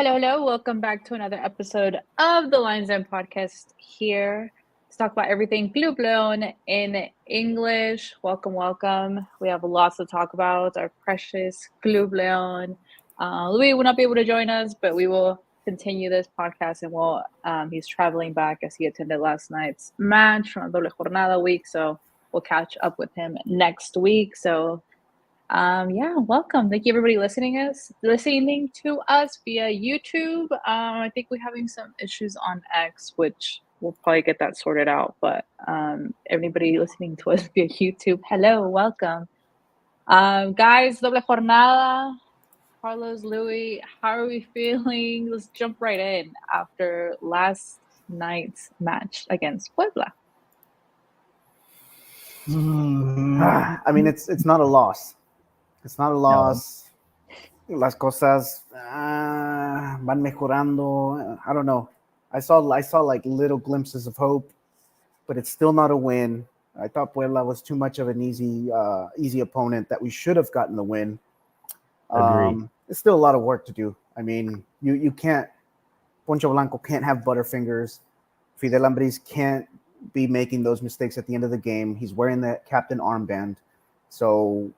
Hello. Welcome back to another episode of the Lines End podcast here to talk about everything blue blown in English. Welcome. We have lots to talk about. Our precious blue blown. Louis will not be able to join us, but we will continue this podcast and he's traveling back as he attended last night's match on Doble Jornada week. So we'll catch up with him next week. So welcome. Thank you everybody listening to us via YouTube. I think we're having some issues on X, which we'll probably get that sorted out. But everybody listening to us via YouTube, hello, welcome. Guys, doble jornada. Carlos, Louis, how are we feeling? Let's jump right in after last night's match against Puebla. I mean, it's not a loss. It's not a loss. No. Las cosas van mejorando. I don't know. I saw like little glimpses of hope, but it's still not a win. I thought Puebla was too much of an easy opponent that we should have gotten the win. It's still a lot of work to do. I mean, you can't. Poncho Blanco can't have butterfingers. Fidel Ambris can't be making those mistakes at the end of the game. He's wearing that captain armband. So,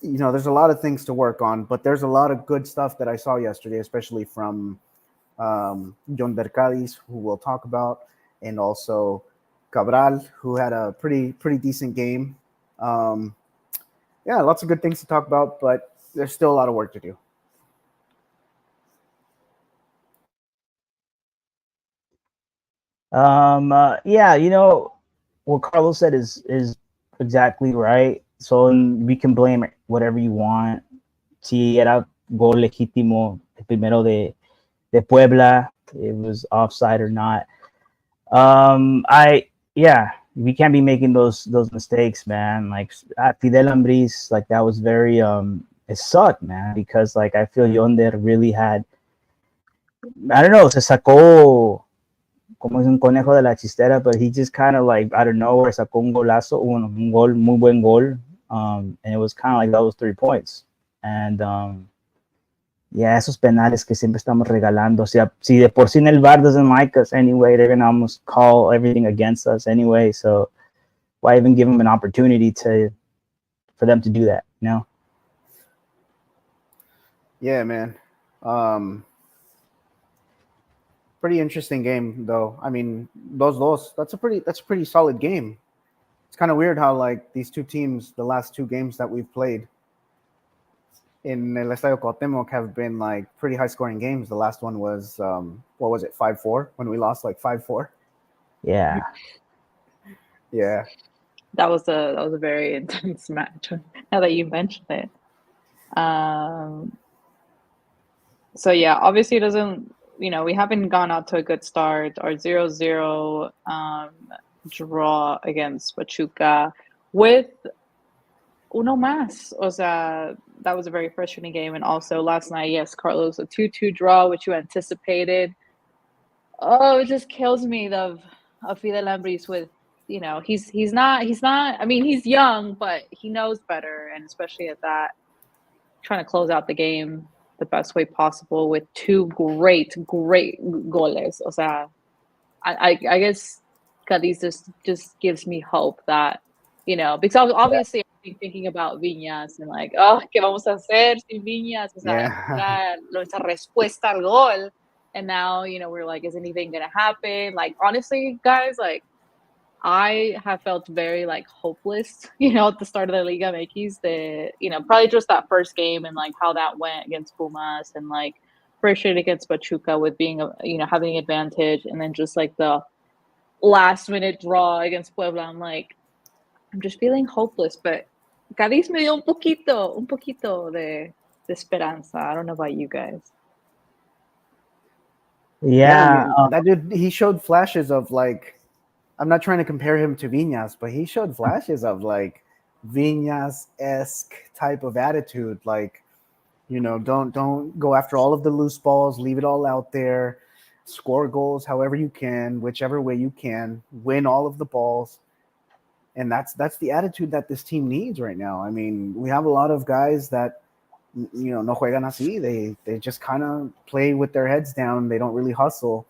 there's a lot of things to work on, but there's a lot of good stuff that I saw yesterday, especially from John Bercadis, who we'll talk about, and also Cabral, who had a pretty decent game. Lots of good things to talk about, but there's still a lot of work to do. What Carlos said is exactly right. So we can blame whatever you want. Si era gol legítimo, el primero de Puebla, it was offside or not. We can't be making those mistakes, man. Like Fidel Ambris, like that was very it sucked, man, because like I feel Yonder really had, I don't know, se sacó como es un conejo de la chistera, but he just kind of like out of nowhere sacó un golazo, un gol, muy buen gol, and it was kind of like that was 3 points. And esos penales que siempre estamos regalando. Si de por sí en el VAR doesn't like us anyway, they're gonna almost call everything against us anyway. So why even give them an opportunity for them to do that? Yeah, man. Pretty interesting game, though. I mean, that's a pretty solid game. It's kind of weird how like these two teams, the last two games that we've played in El Estadio Cuauhtémoc have been like pretty high scoring games. The last one was 5-4 when we lost like 5-4. Yeah. Yeah. That was a very intense match. Now that you mentioned it. Obviously it doesn't. We haven't gone out to a good start. Our 0-0 draw against Pachuca with uno más. O sea, that was a very frustrating game. And also last night, yes, Carlos, a 2-2 draw, which you anticipated. Oh, it just kills me of Fidel Ambris with, he's not, I mean, he's young, but he knows better. And especially at that, trying to close out the game the best way possible with two great goles. O sea, I guess Cadiz just gives me hope that, because obviously I'm thinking about Viñas and like, ¿qué vamos a hacer sin Viñas? O sea, nuestra respuesta al gol. And now, we're like, is anything going to happen? Like, honestly, guys, like, I have felt very like hopeless, at the start of the Liga MX, probably just that first game and like how that went against Pumas and like frustrated against Pachuca with being, having an advantage. And then just like the last minute draw against Puebla, I'm just feeling hopeless, but Cadiz me dio un poquito de esperanza. I don't know about you guys. Yeah. That dude, he showed flashes of like, I'm not trying to compare him to Viñas, but he showed flashes of like Viñas-esque type of attitude. Like, don't go after all of the loose balls, leave it all out there, score goals however you can, whichever way you can, win all of the balls. And that's the attitude that this team needs right now. I mean, we have a lot of guys that no juegan así. They just kind of play with their heads down. They don't really hustle,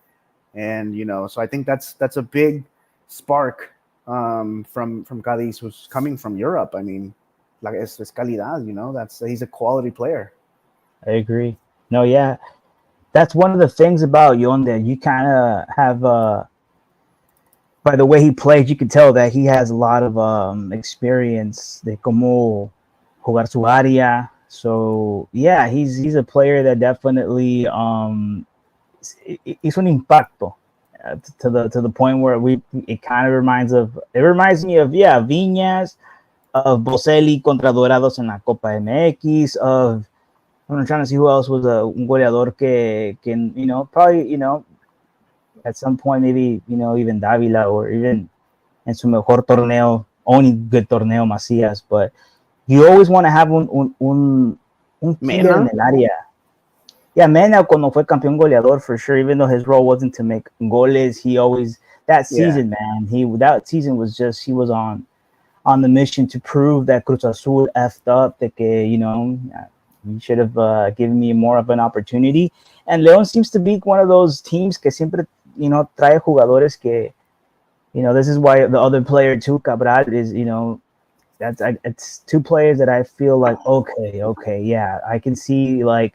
and so I think that's a big spark from Cadiz, who's coming from Europe. I mean, like es calidad. He's a quality player. I agree. No, yeah, that's one of the things about Yonde. You kind of have by the way he plays, you can tell that he has a lot of experience de como jugar su área. So yeah, he's a player that definitely hizo un impacto to the point where it kind of reminds me of Viñas, of Boselli contra Dorados en la Copa MX, of I'm trying to see who else was un goleador que probably at some point maybe even Davila, or even en su mejor torneo, only good torneo Macías, but you always want to have un killer en el área. Yeah, Mena cuando fue campeón goleador for sure, even though his role wasn't to make goles, he always that season, man, that season was just he was on the mission to prove that Cruz Azul effed up, that you should have given me more of an opportunity. And León seems to be one of those teams que siempre trae jugadores que this is why the other player too, Cabral, is it's two players that I feel like okay, yeah, I can see, like,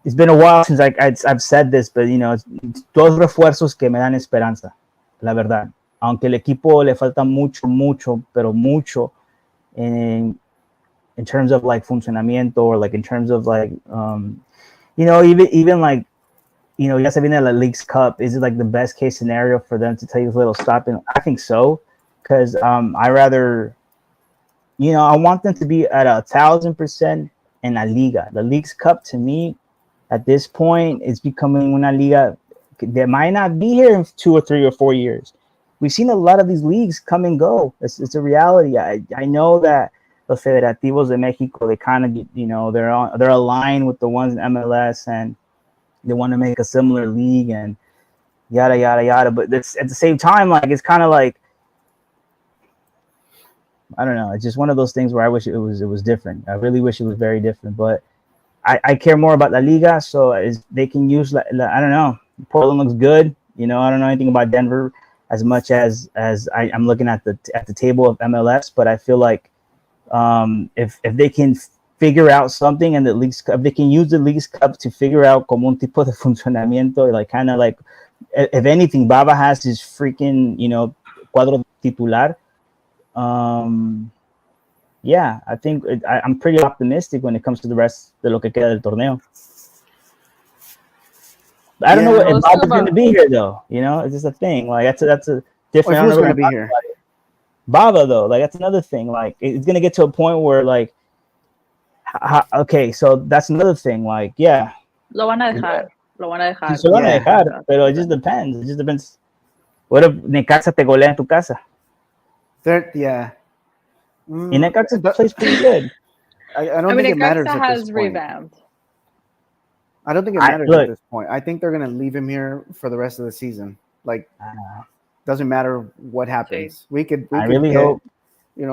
it's been a while since I've said this, but it's dos refuerzos que me dan esperanza, la verdad. Aunque el equipo le falta mucho, pero mucho in terms of like funcionamiento, or like in terms of like even like ya se viene la Leagues Cup. Is it like the best case scenario for them to take a little stop? And I think so, because I rather I want them to be at 1,000% in La Liga. The Leagues Cup, to me, at this point, is becoming una liga that might not be here in 2 or 3 or 4 years. We've seen a lot of these leagues come and go. It's a reality. I know that los Federativos de Mexico, they kind of they're aligned with the ones in MLS, and they want to make a similar league and yada yada yada. But it's, at the same time, like, it's kind of like, I don't know. It's just one of those things where I wish it was different. I really wish it was very different. But I care more about La Liga, so they can use I don't know. Portland looks good. I don't know anything about Denver as much as I'm looking at the table of MLS. But I feel like if they can figure out something, and if they can use the Leagues Cup to figure out como un tipo de funcionamiento, like kind of like, if anything, Baba has his freaking cuadro titular. Yeah, I think I'm pretty optimistic when it comes to the rest de lo que queda del torneo. I don't know if Baba's going to be here though. It's just a thing. Like that's a different. Who's going to be here? Baba though, like that's another thing. Like it's going to get to a point where like, okay, so that's another thing. Like, yeah, lo van a dejar. Se van a dejar, pero it just depends. It just depends. What if Necaxa te golea en tu casa? Yeah. Necaxa plays pretty good. I don't think it matters Necaxa at has this point. revamped. I don't think it matters at this point. I think they're going to leave him here for the rest of the season. Like, doesn't matter what happens. We could hope. We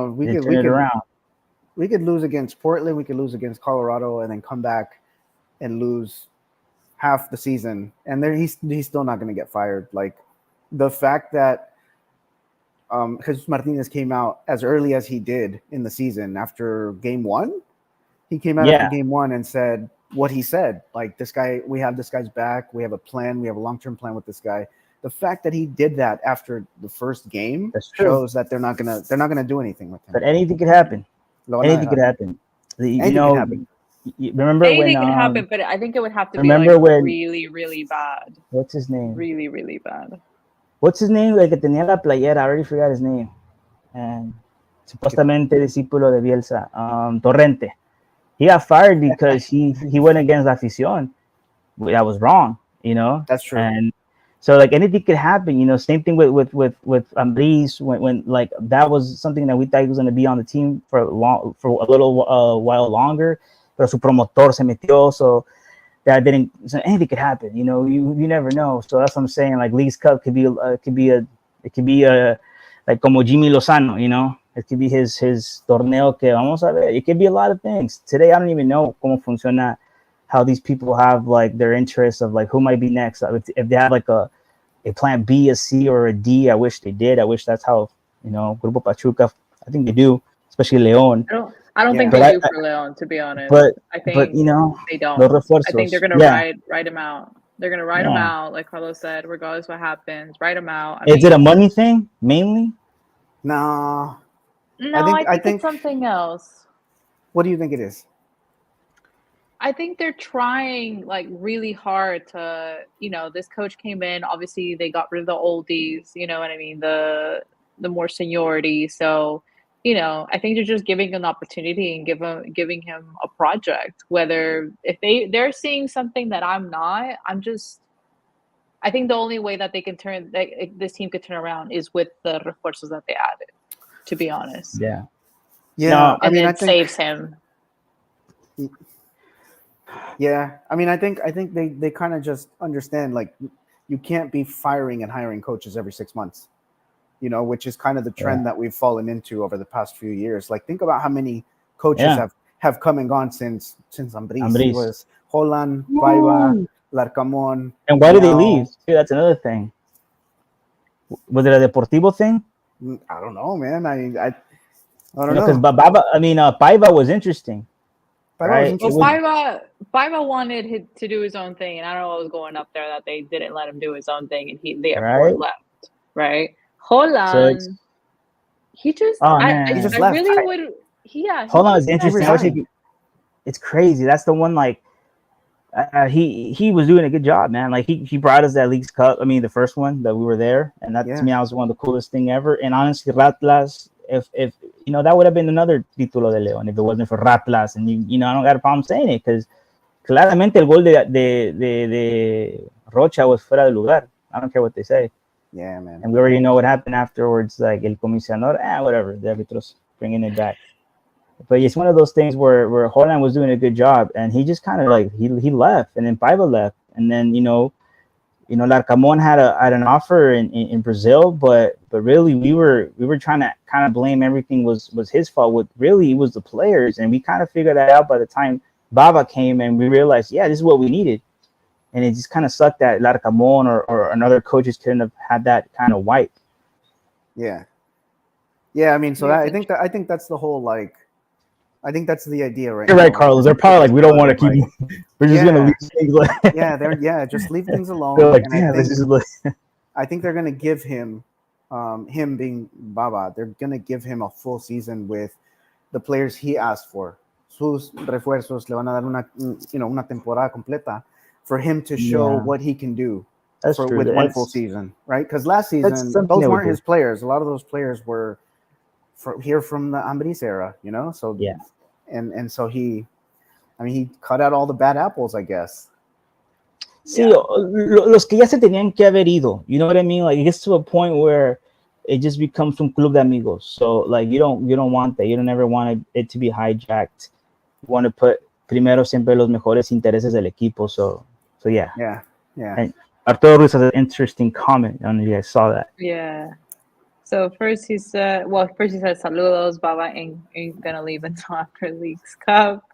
could lose against Portland. We could lose against Colorado, and then come back and lose half the season. And he's still not going to get fired. Like, the fact that Jesus Martinez came out as early as he did in the season after game 1. He came out after game 1 and said what he said. Like, this guy, we have this guy's back. We have a plan. We have a long-term plan with this guy. The fact that he did that after the first game shows that they're not gonna do anything with him. But anything could happen. Anything could happen. Remember anything when could happen, but I think it would have to be really, really bad. What's his name? Really, really bad. What's his name? Like, que tenía la playera. I already forgot his name. And supuestamente discípulo de Bielsa. Torrente. He got fired because he went against la afición. That was wrong. That's true. And so, like, anything could happen. Same thing with Ambriz, when like that was something that we thought he was going to be on the team for a little while longer, pero su promotor se metió, so that didn't. So anything could happen. You never know. So that's what I'm saying. Like, Leagues Cup could be like como Jimmy Lozano. It could be his torneo que vamos a ver. It could be a lot of things. Today, I don't even know cómo funciona, how these people have like their interests of like who might be next. If they have like a plan B, a C, or a D, I wish they did. I wish that's how, Grupo Pachuca, I think they do, especially León. I don't think Yeah. they do for León, to be honest. I think But they don't. los refuerzos. I think they're gonna ride him out. They're gonna ride him out, like Carlos said, regardless what happens. Ride him out. Is it a money thing mainly? No. I think it's something else. What do you think it is? I think they're trying like really hard to, this coach came in. Obviously, they got rid of the oldies. You know what I mean? The more seniority. So, I think they're just giving an opportunity and giving him a project. Whether if they're seeing something that I'm not, I think the only way that they can this team could turn around is with the refuerzos that they added. To be honest. Yeah. No, I think saves him. Yeah, I think they kind of just understand like you can't be firing and hiring coaches every 6 months, which is kind of the trend that we've fallen into over the past few years. Like think about how many coaches have come and gone since Ambriz. It was Holland, Paiva, Larcamón. And why did they leave? Dude, that's another thing. Was it a Deportivo thing? I don't know, man. I don't know. Because Paiva was interesting. Right? Well, Paiva wanted to do his own thing, and I don't know what was going up there that they didn't let him do his own thing, and he therefore left. Right? Holland, he just, I just I left. really would. Yeah, Holland is interesting. It's crazy. That's the one. Like, he was doing a good job, man. Like he brought us that Leagues Cup. I mean, the first one that we were there, and that to me, that was one of the coolest thing ever. And honestly, Ratlas, if that would have been another título de León if it wasn't for Ratlas. And I don't got a problem saying it because claramente el gol de Rocha was fuera de lugar. I don't care what they say. Yeah, man. And we already know what happened afterwards. Like el comisionador, whatever. The árbitros bringing it back. But it's one of those things where Holland was doing a good job, and he just kind of like he left, and then Paiva left, and then Larcamón had an offer in Brazil, but really we were trying to kind of blame everything was his fault. What really it was the players, and we kind of figured that out by the time Bava came, and we realized, this is what we needed, and it just kind of sucked that Larcamón or another coaches couldn't have had that kind of wipe. Yeah. I mean, so I think that's the whole like. I think that's the idea, right? You're right, Carlos. They're probably like, we don't want to keep. We're just gonna leave things like. just leave things alone. Like, I think they're gonna give him, him being Baba. They're gonna give him a full season with the players he asked for. Sus refuerzos le van a dar una temporada completa for him to show what he can do. With one full season, right? Because last season those weren't his players. A lot of those players were here from the Ambriz era, So and so he cut out all the bad apples, I guess. Sí, los que ya se tenían que haber ido. You know what I mean? Like it gets to a point where it just becomes un club de amigos. So like you don't want that. You don't ever want it to be hijacked. You want to put primero siempre los mejores intereses del equipo. So yeah. Yeah. And Arturo Ruiz has an interesting comment. I don't know if you guys saw that. Yeah. So first he said, saludos, Baba ain't gonna leave until after Leagues Cup.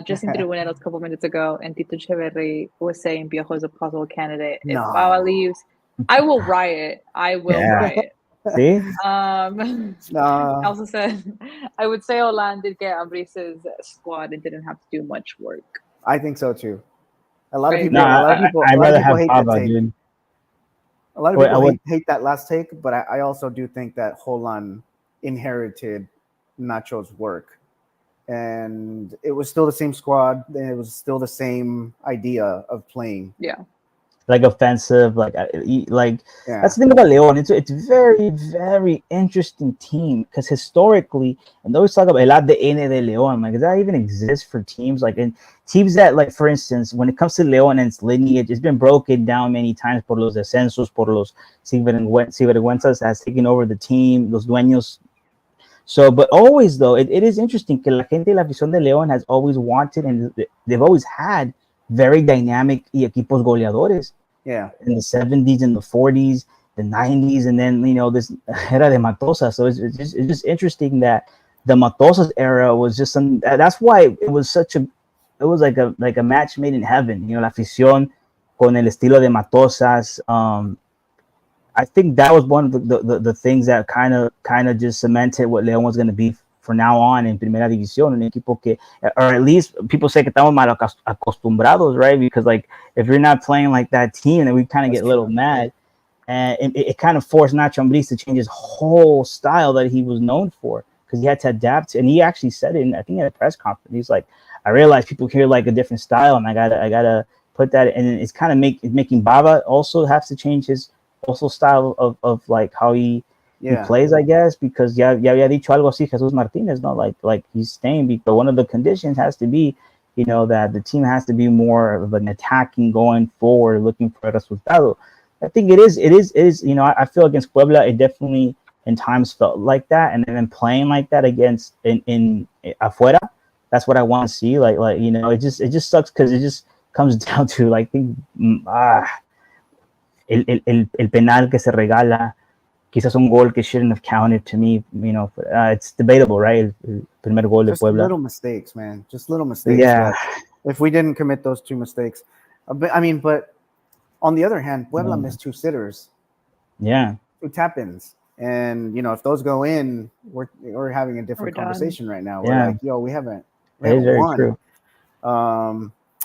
Just in Tribuneros a couple minutes ago, and Tito Cheverry was saying Piojo is a possible candidate. If Baba leaves, I will riot. Riot. See? Also said, I would say Holland did get Ambriz's squad and didn't have to do much work. I think so too. A lot of people hate Baba, that take. Dude. A lot of people hate that last take, but I also do think that Holland inherited Nacho's work. And it was still the same squad. And it was still the same idea of playing. Yeah. Like offensive, that's the thing about León. It's very, very interesting team because historically, and they always talk about el ADN de León. Like, does that even exist for teams? Like, in teams that, like, for instance, when it comes to León and its lineage, it's been broken down many times por los descensos, por los sinvergüenzas has taken over the team, los dueños. So, but always though, it is interesting que la gente, la afición de León has always wanted, and they've always had very dynamic y equipos goleadores. Yeah. In the 70s and the 40s. the 90s, and then this era de Matosas. So it's just interesting that the Matosas era was just some. That's why it was like a match made in heaven. La afición con el estilo de Matosas. I think that was one of the things that kind of just cemented what León was going to be for now on in Primera División, un equipo que, or at least people say que estamos mal acostumbrados, right? Because like if you're not playing like that team, then we kind of get a little mad, and it kind of forced Nacho Ambriz to change his whole style that he was known for, because he had to adapt. And he actually said it, I think, at a press conference. He's like, I realize people hear like a different style, and I gotta put that, and it's kind of making Bava also have to change his also style of like how he plays, I guess, because ya había dicho algo así Jesus Martinez, no, like he's staying because one of the conditions has to be, that the team has to be more of an attacking, going forward, looking for resultado. I think it is. I feel against Puebla, it definitely in times felt like that, and then playing like that against in afuera, that's what I want to see. Like it just sucks because it just comes down to like el penal que se regala, quizás un gol que shouldn't have counted to me, it's debatable, right? El primer gol de Puebla. Little mistakes, man. Just little mistakes. Yeah. If we didn't commit those two mistakes, but on the other hand, Puebla missed two sitters. Yeah. Two tap-ins. And, if those go in, we're having a different conversation right now. We're like, yo, we haven't won. True.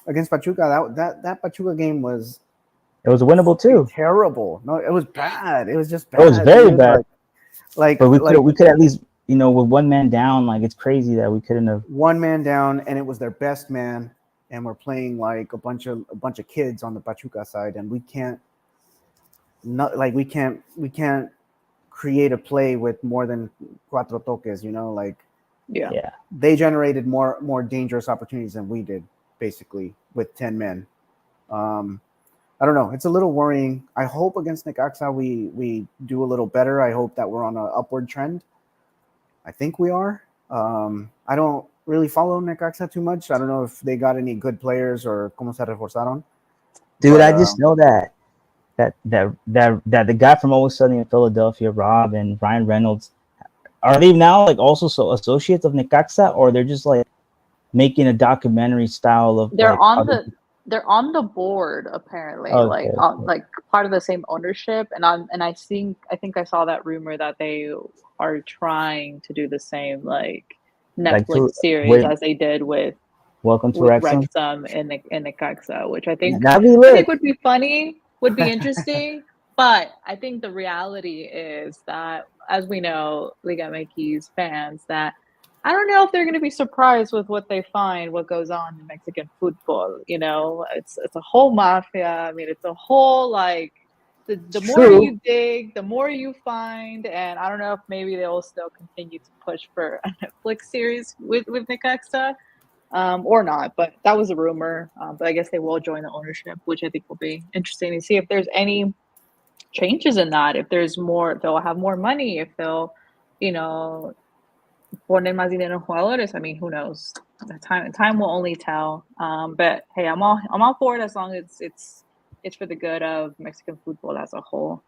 Against Pachuca, that Pachuca game was... It was winnable too. Terrible. No, it was bad. It was just bad. It was very bad. But we could at least, with one man down, like it's crazy that we couldn't have. One man down, and it was their best man, and we're playing like a bunch of kids on the Pachuca side, and we can't create a play with more than cuatro toques. Yeah. They generated more dangerous opportunities than we did, basically, with 10 men. I don't know. It's a little worrying. I hope against Necaxa we do a little better. I hope that we're on an upward trend. I think we are. I don't really follow Necaxa too much. I don't know if they got any good players or cómo se reforzaron. Dude, I just know that the guy from Always Sunny in Philadelphia, Rob, and Ryan Reynolds, are they now like also associates of Necaxa, or they're just like making a documentary style of? They're on the board apparently, okay. like part of the same ownership, and I think I saw that rumor that they are trying to do the same like Netflix series as they did with Welcome to Wrexham in Necaxa, which I think would be funny, would be interesting. But I think the reality is that, as we know, Liga MX fans, that I don't know if they're going to be surprised with what they find, what goes on in Mexican football. It's a whole mafia. I mean, it's a whole like the more you dig, the more you find. And I don't know if maybe they'll still continue to push for a Netflix series with Necaxa or not. But that was a rumor. But I guess they will join the ownership, which I think will be interesting to see if there's any changes in that. If there's more, they'll have more money. If they'll, poner más dinero en jugadores. I mean, who knows? Time will only tell. But hey, I'm all for it as long as it's for the good of Mexican football as a whole.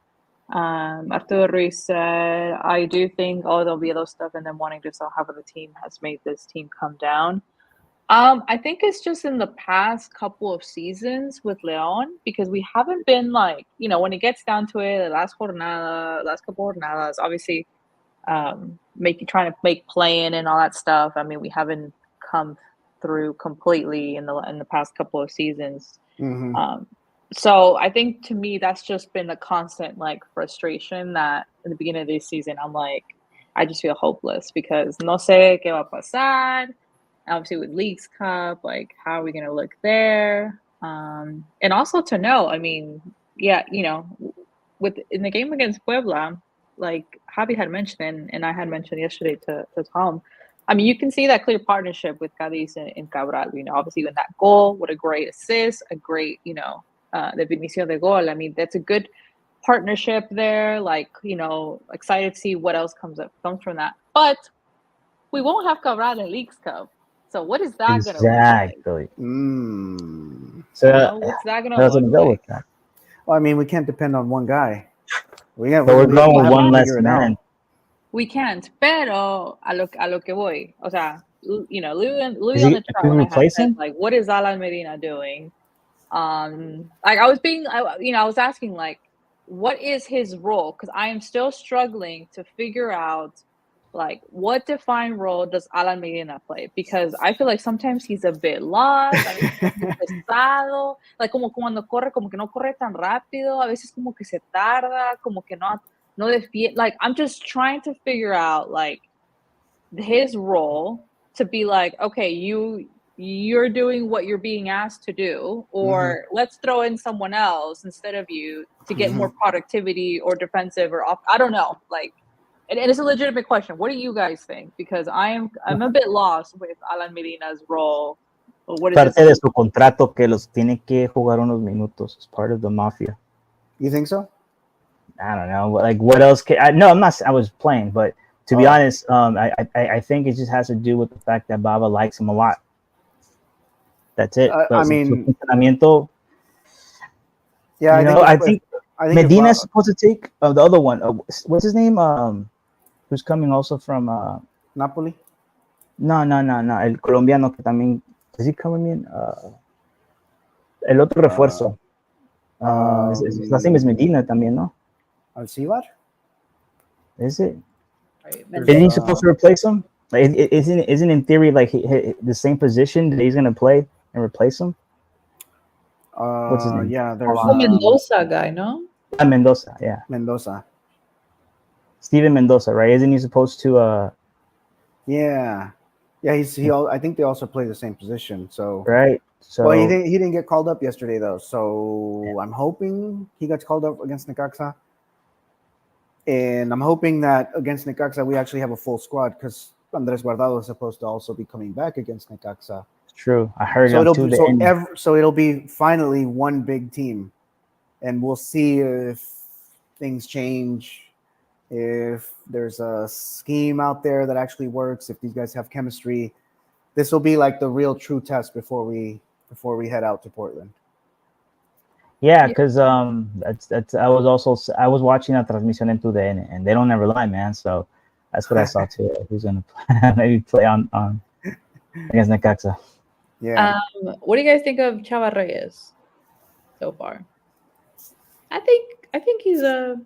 Arturo Ruiz said, I do think all the Oviedo stuff and them wanting to sell half of the team has made this team come down. I think it's just in the past couple of seasons with León, because we haven't been like, when it gets down to it, the last couple jornadas, obviously trying to make play-in and all that stuff. I mean, we haven't come through completely in the past couple of seasons. Mm-hmm. So I think to me that's just been a constant like frustration that in the beginning of this season I'm like, I just feel hopeless because no sé qué va a pasar. Obviously with Leagues Cup, like how are we going to look there? And also to know, I mean, yeah, in the game against Puebla, like Javi had mentioned, and I had mentioned yesterday to Tom, I mean, you can see that clear partnership with Cadiz and Cabral. Obviously, with that goal, what a great assist, a great, definición de goal. I mean, that's a good partnership there. Like, excited to see what else comes from that. But we won't have Cabral in Leagues Cup. So what is that going to look like? Exactly. Mm. So what's that going to look like? Well, I mean, we can't depend on one guy. So we're going with one less man. We can't, pero a lo que voy. O sea, you know, Louis on the chat Can when we I had replace said, him? like, what is Alan Medina doing? Like I was asking, like, what is his role? Because I am still struggling to figure out, like, what defined role does Alan Medina play? Because I feel like sometimes he's a bit lost, a veces es muy pesado, like como cuando corre, como que no corre tan rápido, a veces como que se tarda, como que no defiende. Like, I'm just trying to figure out, like, his role to be like, okay, you're doing what you're being asked to do, or let's throw in someone else instead of you to get more productivity or defensive or off. I don't know. Like, and it's a legitimate question. What do you guys think? Because I'm a bit lost with Alan Medina's role. What is Parte de su contrato que los tiene que jugar unos minutos. It's part of the mafia. You think so? I don't know. Like, what else? No, I'm not. I was playing, but to be honest, I think it just has to do with the fact that Baba likes him a lot. That's it. I mean, yeah, I think Medina is supposed to take the other one. What's his name? Who's coming also from Napoli? No. El colombiano que también. Is he coming in? El otro refuerzo. His last name is Medina también, ¿no? Alcivar? Is it? Isn't he supposed to replace him? Like, isn't in theory like the same position that he's gonna play and replace him? What's his name? Yeah, there's Mendoza guy, no? Mendoza, yeah. Mendoza. Steven Mendoza, right? Isn't he supposed to? Yeah. I think they also play the same position. So right. So well, he didn't get called up yesterday though. So I'm hoping he gets called up against Necaxa. And I'm hoping that against Necaxa we actually have a full squad because Andres Guardado is supposed to also be coming back against Necaxa. True, I heard. So it'll be finally one big team, and we'll see if things change, if there's a scheme out there that actually works, if these guys have chemistry. This will be like the real true test before we head out to Portland. Yeah, because that's I was watching a transmission in TUDN, and they don't never lie, man. So that's what I saw too. Who's gonna maybe play on against Necaxa? Yeah. What do you guys think of Chava Reyes so far? I think he's a.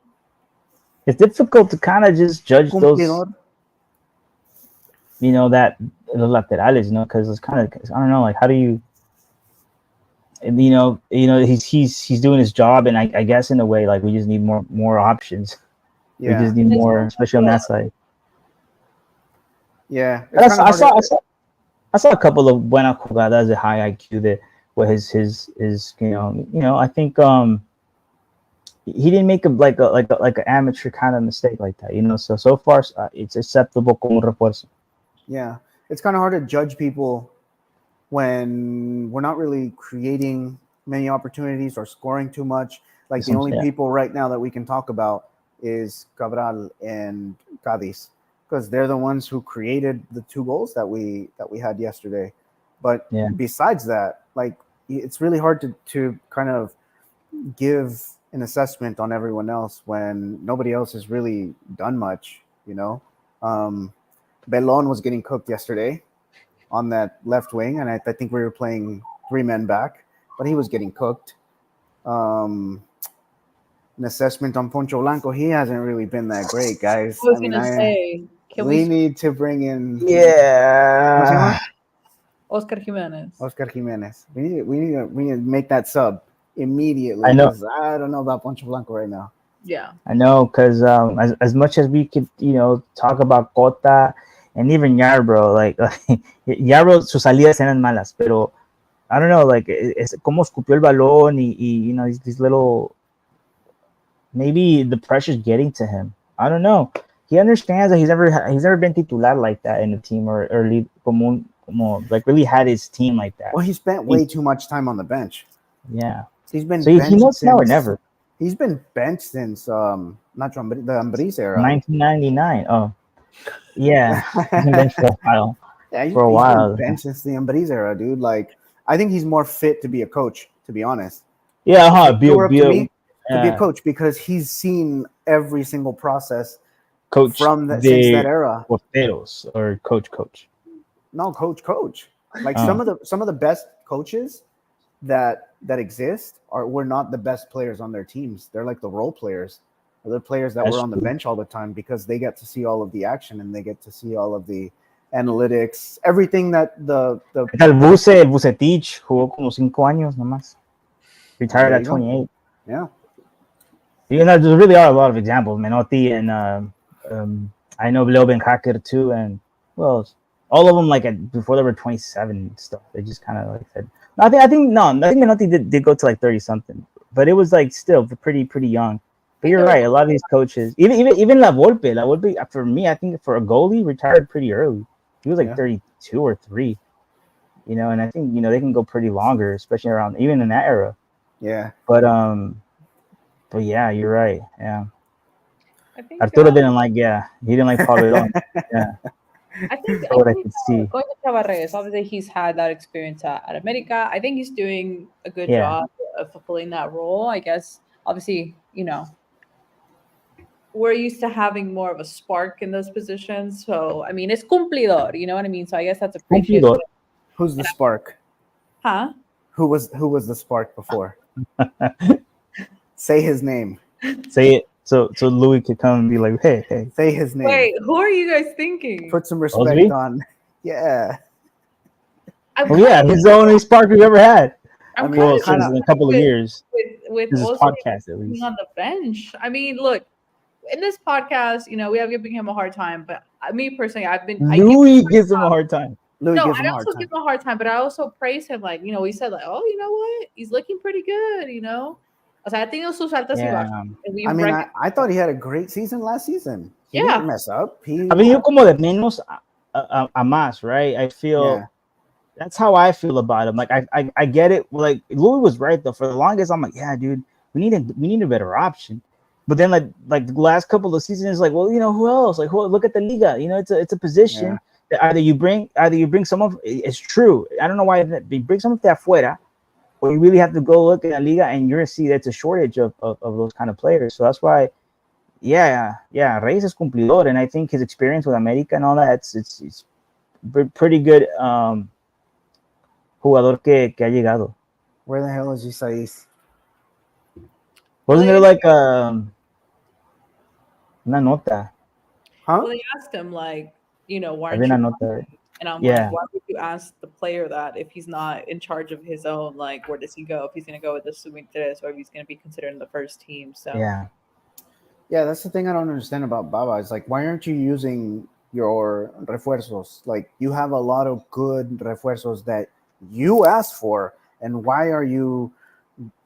It's difficult to kind of just judge those. You know, that the laterales, because it's kind of, I don't know, like, how do you? You know, he's doing his job, and I guess in a way, like, we just need more options. Yeah. We just need more, especially on that side. Yeah, I saw a couple of buena jugadas at high IQ that where his I think he didn't make like an amateur kind of mistake like that, so far it's acceptable como refuerzo. Yeah, it's kind of hard to judge people when we're not really creating many opportunities or scoring too much. Like the only people right now that we can talk about is Cabral and Cadiz, because they're the ones who created the 2 goals that we had yesterday. But besides that, like, it's really hard to kind of give an assessment on everyone else when nobody else has really done much, Belon was getting cooked yesterday on that left wing, and I think we were playing 3 men back, but he was getting cooked. An assessment on Poncho Blanco, he hasn't really been that great, guys. We need to bring in Oscar Jimenez. We need to make that sub immediately. I know. I don't know about Poncho Blanco right now. Yeah, I know, because as much as we could, talk about Cota and even Yarbrough, like Yarbrough, sus salidas eran malas, pero I don't know, like, es como escupió el balón y these little, maybe the pressure's getting to him. I don't know. He understands that he's never been titular like that in the team or lead como like really had his team like that. Well, he spent way too much time on the bench. Yeah, he's been. So he knows now or never. He's been benched since the Ambriz era. 1999. Oh, yeah. He's been benched for a while. Yeah, for a while. He's been benched since the Ambriz era, dude. Like, I think he's more fit to be a coach, to be honest. Yeah, to be a coach because he's seen every single process Coach from that since that era. Porteros or coach. No, coach. Like some of the best coaches that exist were not the best players on their teams. They're like the role players. They're the players that were on the bench all the time because they get to see all of the action and they get to see all of the analytics, everything that the El Bucetich jugó como 5 años nomás. Retired at 28. Yeah. You know, there really are a lot of examples. Menotti and I know Leo Benhacker too, and well, all of them like before they were 27 and stuff. They just kind of like said. I think Menotti did go to like 30 something, but it was like still pretty young. But you're right. A lot of these coaches, even La Volpe, for me, I think for a goalie, retired pretty early. He was like 32 or 3, you know, and I think they can go pretty longer, especially around even in that era. Yeah. But yeah, you're right. Yeah. I think Arturo didn't like. Yeah, he didn't like Pablo. Yeah. I think what I could see. Going to Tavares, obviously he's had that experience at America. I think he's doing a good job of fulfilling that role. I guess obviously, we're used to having more of a spark in those positions. So I mean, it's cumplidor, you know what I mean? So I guess that's appreciated. Who's the spark? Huh? Who was the spark before? Say his name. Say it so Louis could come and be like, hey. Say his name. Wait, who are you guys thinking? Put some respect on. Yeah. He's the only spark we've ever had. I'm since a couple of years. With this also podcast at least being on the bench. I mean, look, in this podcast, we have given him a hard time, but me personally, Louis gives him a hard time. I also give him a hard time, but I also praise him. Like, we said like, oh, you know what? He's looking pretty good, O sea, ha tenido sus altas y bajas. I mean, I thought he had a great season last season. He didn't mess up. I mean, you como de menos a más, right? I feel that's how I feel about him. Like, I get it. Like, Louis was right though. For the longest, I'm like, yeah, dude, we need a better option. But then like the last couple of seasons, like, well, who else? Like, look at the Liga. It's a position that either you bring someone. It's true. I don't know why they bring someone de afuera. Or you really have to go look at La Liga and you're going to see that's a shortage of those kind of players. So that's why, Reyes is cumplidor. And I think his experience with America and all that, it's pretty good jugador que ha llegado. Where the hell is Isais? Wasn't there like una nota? Huh? Well, they asked him like, why aren't you? And I'm like, why would you ask the player that if he's not in charge of his own? Like, where does he go? If he's going to go with the sub-23 or if he's going to be considered in the first team. So yeah, that's the thing I don't understand about Baba. It's like, why aren't you using your refuerzos? Like, you have a lot of good refuerzos that you asked for, and why are you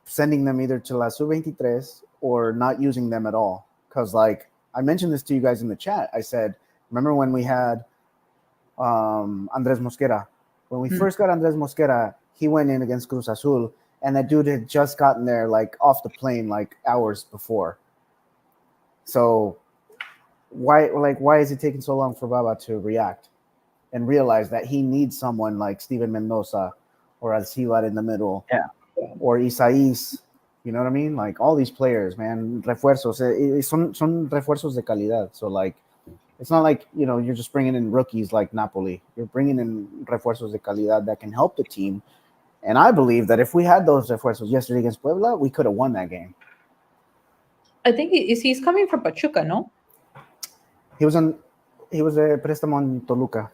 sending them either to La Sub-23 or not using them at all? Because, like, I mentioned this to you guys in the chat. I said, remember when we had Andres Mosquera? When we first got Andres Mosquera, he went in against Cruz Azul, and that dude had just gotten there, like, off the plane, like, hours before. So why is it taking so long for Baba to react and realize that he needs someone like Steven Mendoza or Alcivar in the middle, or Isais? You know what I mean? Like, all these players, man, refuerzos, son refuerzos de calidad. So, like, it's not like, you're just bringing in rookies like Napoli. You're bringing in refuerzos de calidad that can help the team. And I believe that if we had those refuerzos yesterday against Puebla, we could have won that game. I think he's coming from Pachuca, no? He was a préstamo en Toluca.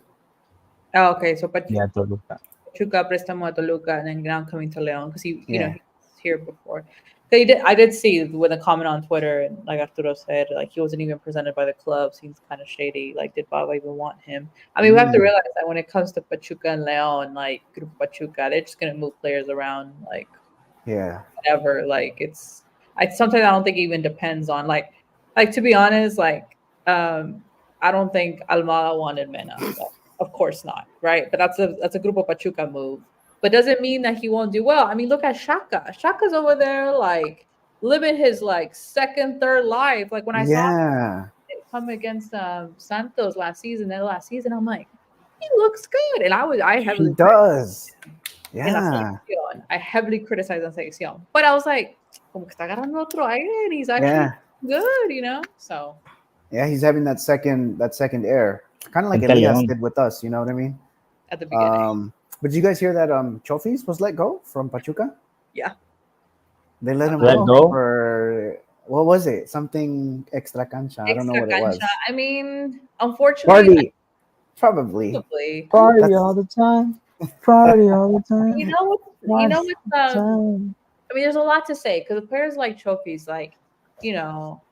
Oh, okay. So Toluca. Pachuca, préstamo a Toluca, and then now coming to León because he was here before. I did see with a comment on Twitter, and like Arturo said, like, he wasn't even presented by the club. Seems kind of shady. Like, did Baba even want him? I mean, we have to realize that when it comes to Pachuca and León, like Grupo Pachuca, they're just gonna move players around, like, whatever. Like, sometimes I don't think it even depends on like to be honest, like, I don't think Almada wanted Mena. So, of course not, right? But that's a Grupo Pachuca move. But doesn't mean that he won't do well. I mean, look at Shaka. Shaka's over there, like, living his, like, second, third life. Like, when I saw him come against Santos last season, I'm like, he looks good. And I heavily he does. I heavily criticized on selección. But I was like, como que está agarrando otro aire, and he's actually good, you know. So yeah, he's having that second air, kind of like El Elias León. did with us. You know what I mean? at the beginning, But did you guys hear that Chofis was let go from Pachuca? yeah, They let him Let go go? for what was it? Something extra cancha. I don't know extra what it was. cancha. I mean, unfortunately, Probably. Party That's- all the time. Party all the time. you know what? You know what? I mean, there's a lot to say because players like Trophies, like, you know,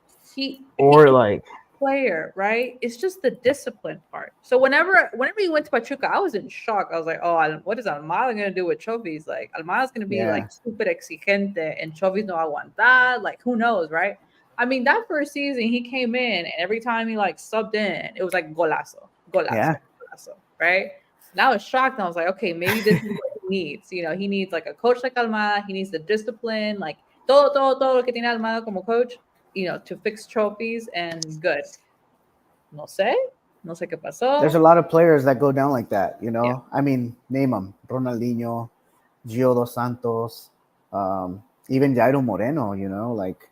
Or he like, player, right? It's just the discipline part. So whenever he went to Pachuca, I was in shock. I was like, oh, what is Almada gonna do with Trophies? Like Almada's gonna be like super exigente, and Trophies no aguantar. Like who knows, right? I mean, that first season he came in, and every time he like subbed in, it was like golazo, golazo, Yeah. golazo, right? And I was shocked. And I was like, okay, maybe this is what he needs. You know, he needs like a coach like Almada. He needs the discipline, like todo lo que tiene Almada como coach, you know, to fix Trophies and good. No sé qué pasó. There's a lot of players that go down like that, you know. Yeah. I mean, name them: Ronaldinho, Gio dos Santos, even Jairo Moreno. You know, like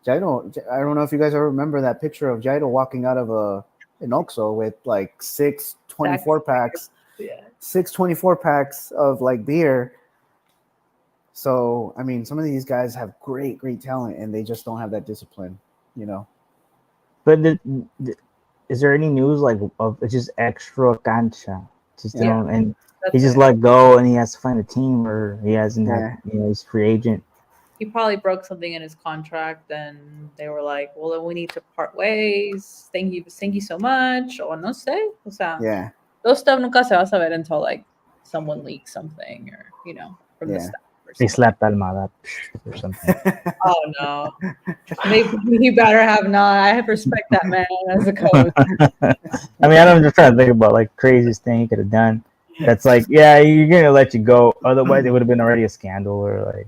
Jairo. I don't know if you guys ever remember that picture of Jairo walking out of an Oxxo with like 6 24-packs, Yeah. 6 24-packs of like beer. So I mean, some of these guys have great talent, and they just don't have that discipline, you know. but is there any news like of just extra cancha? Just you know, and he just let go, and he has to find a team, or he hasn't had, you know, he's free agent. He probably broke something in his contract, and they were like, well, then we need to part ways. Thank you so much. O no sé. O sea, those stuff nunca se va a saber until like someone leaks something, or you know, from the staff. They slapped Almada or something. Oh no. Maybe he better have not. I respect that man as a coach. I mean, I'm just trying to think about like craziest thing he could have done. That's like, yeah, you're gonna let you go. Otherwise, it would have been already a scandal, or like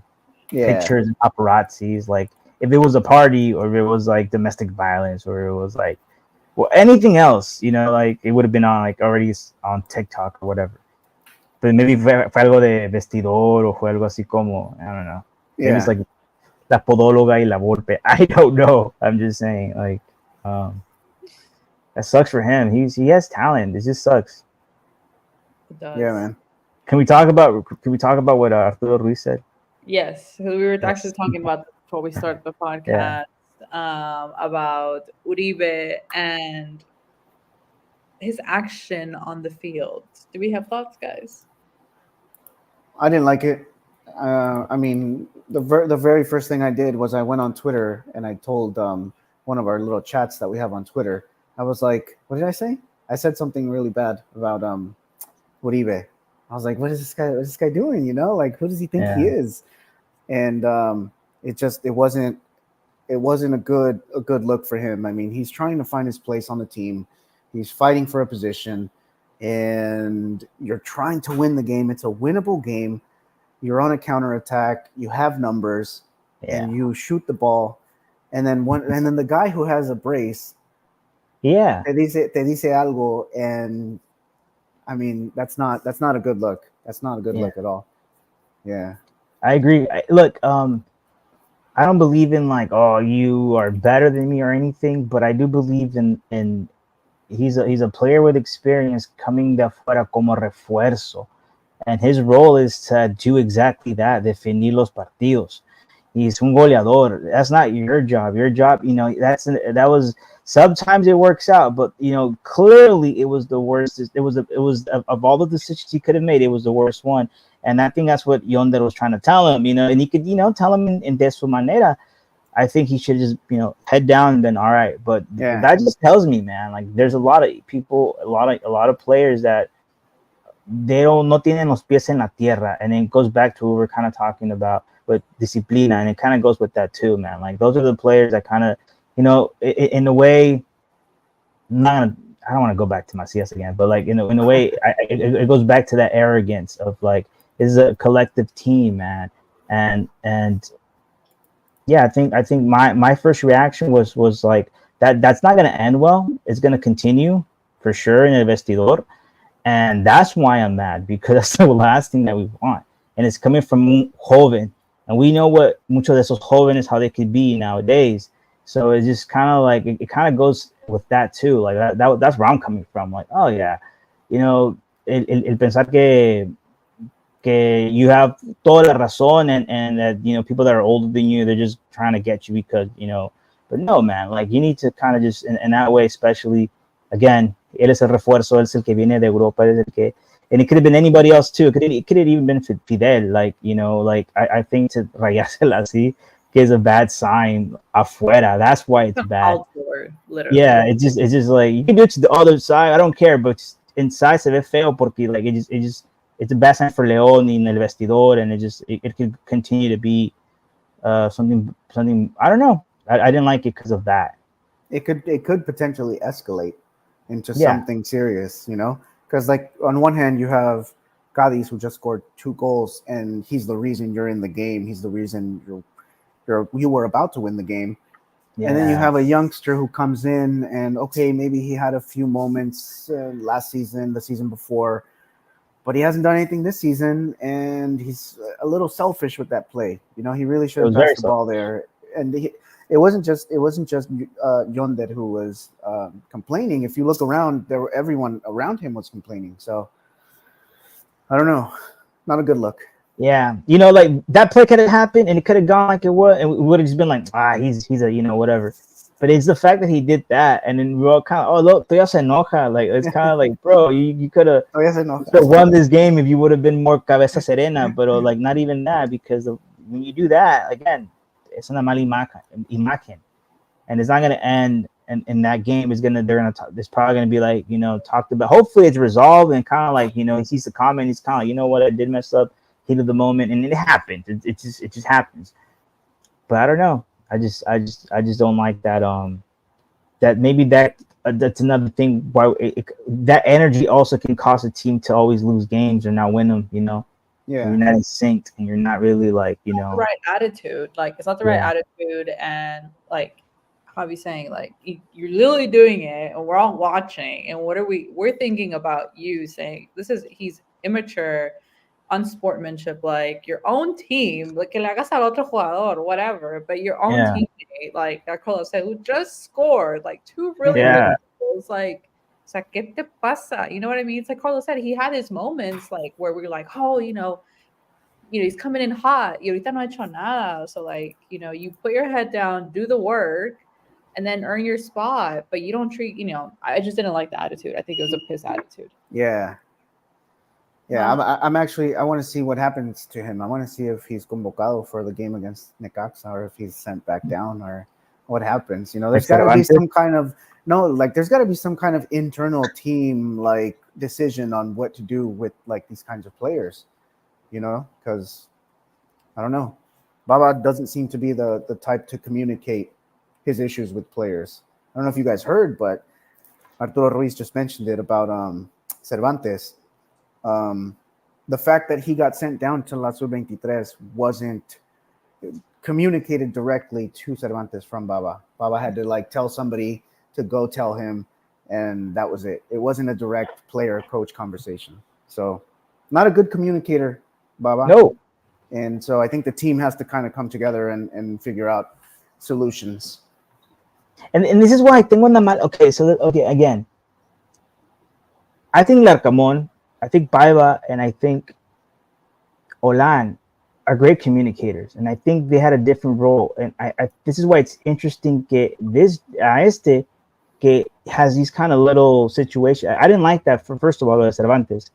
pictures and paparazzis. Like if it was a party, or if it was like domestic violence, or it was like, well, anything else, you know, like it would have been on like already on TikTok or whatever. But maybe fue algo de vestidor, o fue algo así como, I don't know. Maybe it's like la podóloga y la Volpe. I don't know. I'm just saying, like, that sucks for him. He has talent. It just sucks. It does. Yeah, man. Can we talk about what Arturo Ruiz said? Yes, we were actually talking about before we started the podcast about Uribe and his action on the field. Do we have thoughts, guys? I didn't like it. I mean, the very first thing I did was I went on Twitter and I told one of our little chats that we have on Twitter. I was like, what did I say? I said something really bad about Uribe. I was like, what is this guy doing? You know, like who does he think he is? And it wasn't a good look for him. I mean, he's trying to find his place on the team. He's fighting for a position, and you're trying to win the game. It's a winnable game. You're on a counterattack. You have numbers, and you shoot the ball, and then the guy who has a brace, te dice algo, and I mean that's not a good look. That's not a good look at all. Yeah, I agree. Look, I don't believe in like, oh, you are better than me or anything, but I do believe in he's a player with experience coming de afuera como refuerzo, and his role is to do exactly that, definir los partidos. He's un goleador. That's not your job. Your job, you know, that was sometimes it works out, but you know, clearly it was the worst. It was of all the decisions he could have made, it was the worst one. And I think that's what Yonder was trying to tell him, you know, and he could, you know, tell him in de su manera. I think he should just, you know, head down and then all right. But that just tells me, man, like there's a lot of people, a lot of players that they no tienen los pies en la tierra, and it goes back to what we're kind of talking about with disciplina, and it kind of goes with that too, man. Like those are the players that kind of, you know, in a way, I don't want to go back to Macias again, but like in a way, it goes back to that arrogance of like, this is a collective team, man, and yeah, I think my first reaction was like that's not going to end well. It's going to continue for sure in el vestidor, and that's why I'm mad, because that's the last thing that we want, and it's coming from joven, and we know what muchos de esos jóvenes how they could be nowadays. So it's just kind of like it kind of goes with that too. Like that's where I'm coming from. Like, oh yeah, you know, el pensar que you have toda la razón, and that, you know, people that are older than you, they're just trying to get you because, you know, but no, man, like you need to kind of just in that way, especially again, él es el refuerzo, él es el que viene de Europa, él es el que, and it could have been anybody else too. It could have even been Fidel. Like, you know, like I think to rayársela así is a bad sign afuera. That's why it's bad. For, literally. Yeah, it's just like you can do it to the other side. I don't care, but inside se ve feo porque like it just it's a bad sign for León in el vestidor, and it could continue to be something I don't know. I didn't like it because of that. It could potentially escalate into something serious, you know, because like on one hand you have Cadiz who just scored 2 goals, and he's the reason you're in the game. He's the reason you were about to win the game. Yeah. And then you have a youngster who comes in, and okay, maybe he had a few moments last season, the season before, but he hasn't done anything this season, and he's a little selfish with that play. You know, he really should have passed the ball there. And it wasn't just Yonder who was complaining. If you look around, everyone around him was complaining. So I don't know, not a good look. Yeah, you know, like that play could have happened, and it could have gone like it was, and it would have just been like, he's a, you know, whatever. But it's the fact that he did that, and then we're all kind of, oh look, todavía se enoja. Like it's kind of like, bro, you could have won this game if you would have been more cabeza serena, but like not even that, because when you do that again, it's una mala imagen, and it's not gonna end. And in that game, there's probably gonna be like, you know, talked about. Hopefully, it's resolved, and kind of like, you know, he sees the comment, he's kind of, you know what, I did mess up. Heat of the moment, and it happens. It just happens. But I don't know. I just don't like that. That maybe that's another thing why that energy also can cause a team to always lose games or not win them. You know. Yeah. You're not in sync, and you're not really like, you know, the right attitude. Like it's not the right attitude, and like Javi's saying, like you're literally doing it, and we're all watching, and we're thinking about you saying he's immature, unsportsmanship, like your own team, like que le hagas al otro jugador, whatever, but your own teammate, like that Carlos said, who just scored like 2 really good goals, like, o sea, ¿qué te pasa? You know what I mean? It's like Carlos said, he had his moments like where we're like, oh, you know, he's coming in hot, y ahorita no ha hecho nada. So like, you know, you put your head down, do the work, and then earn your spot, but you don't treat, you know, I just didn't like the attitude. I think it was a piss attitude. Yeah. Yeah, I'm actually, I want to see what happens to him. I want to see if he's convocado for the game against Necaxa, or if he's sent back down, or what happens. You know, there's got to be some kind of there's got to be some kind of internal team like decision on what to do with like these kinds of players. You know, because I don't know, Baba doesn't seem to be the type to communicate his issues with players. I don't know if you guys heard, but Arturo Ruiz just mentioned it about Cervantes. The fact that he got sent down to La Sub-23 wasn't communicated directly to Cervantes from Baba. Baba had to like tell somebody to go tell him, and that was it. It wasn't a direct player-coach conversation. So not a good communicator, Baba. No. And so I think the team has to kind of come together and figure out solutions. And this is why I think again, I think Larcamón, I think Paiva, and I think Olan are great communicators, and I think they had a different role. And I this is why it's interesting que has these kind of little situations. I didn't like that first of all, Cervantes.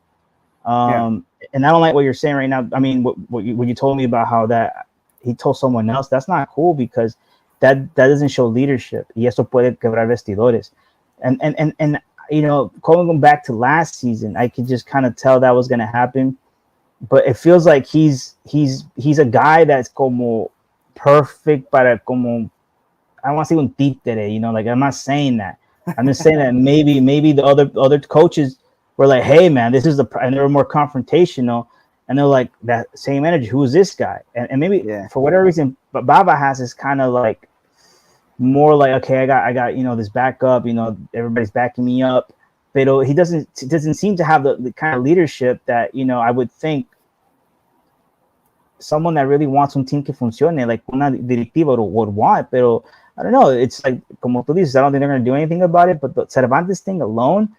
And I don't like what you're saying right now. I mean, what you told me about how that he told someone else, that's not cool, because that doesn't show leadership. Y eso puede quebrar vestidores. And you know, going back to last season, I could just kind of tell that was going to happen. But it feels like he's a guy that's como perfect para como, I don't want to say un títere, you know, like I'm not saying that. I'm just saying that maybe the other coaches were like, hey man, this is and they were more confrontational, and they're like that same energy. Who is this guy? And maybe for whatever reason, but Baba has this kind of like more like, okay, I got you know, this backup, you know, everybody's backing me up. But he doesn't seem to have the kind of leadership that, you know, I would think someone that really wants un team que funcione, like una directiva would want. Pero I don't know. It's like, como tú dices, I don't think they're going to do anything about it. But the Cervantes thing alone,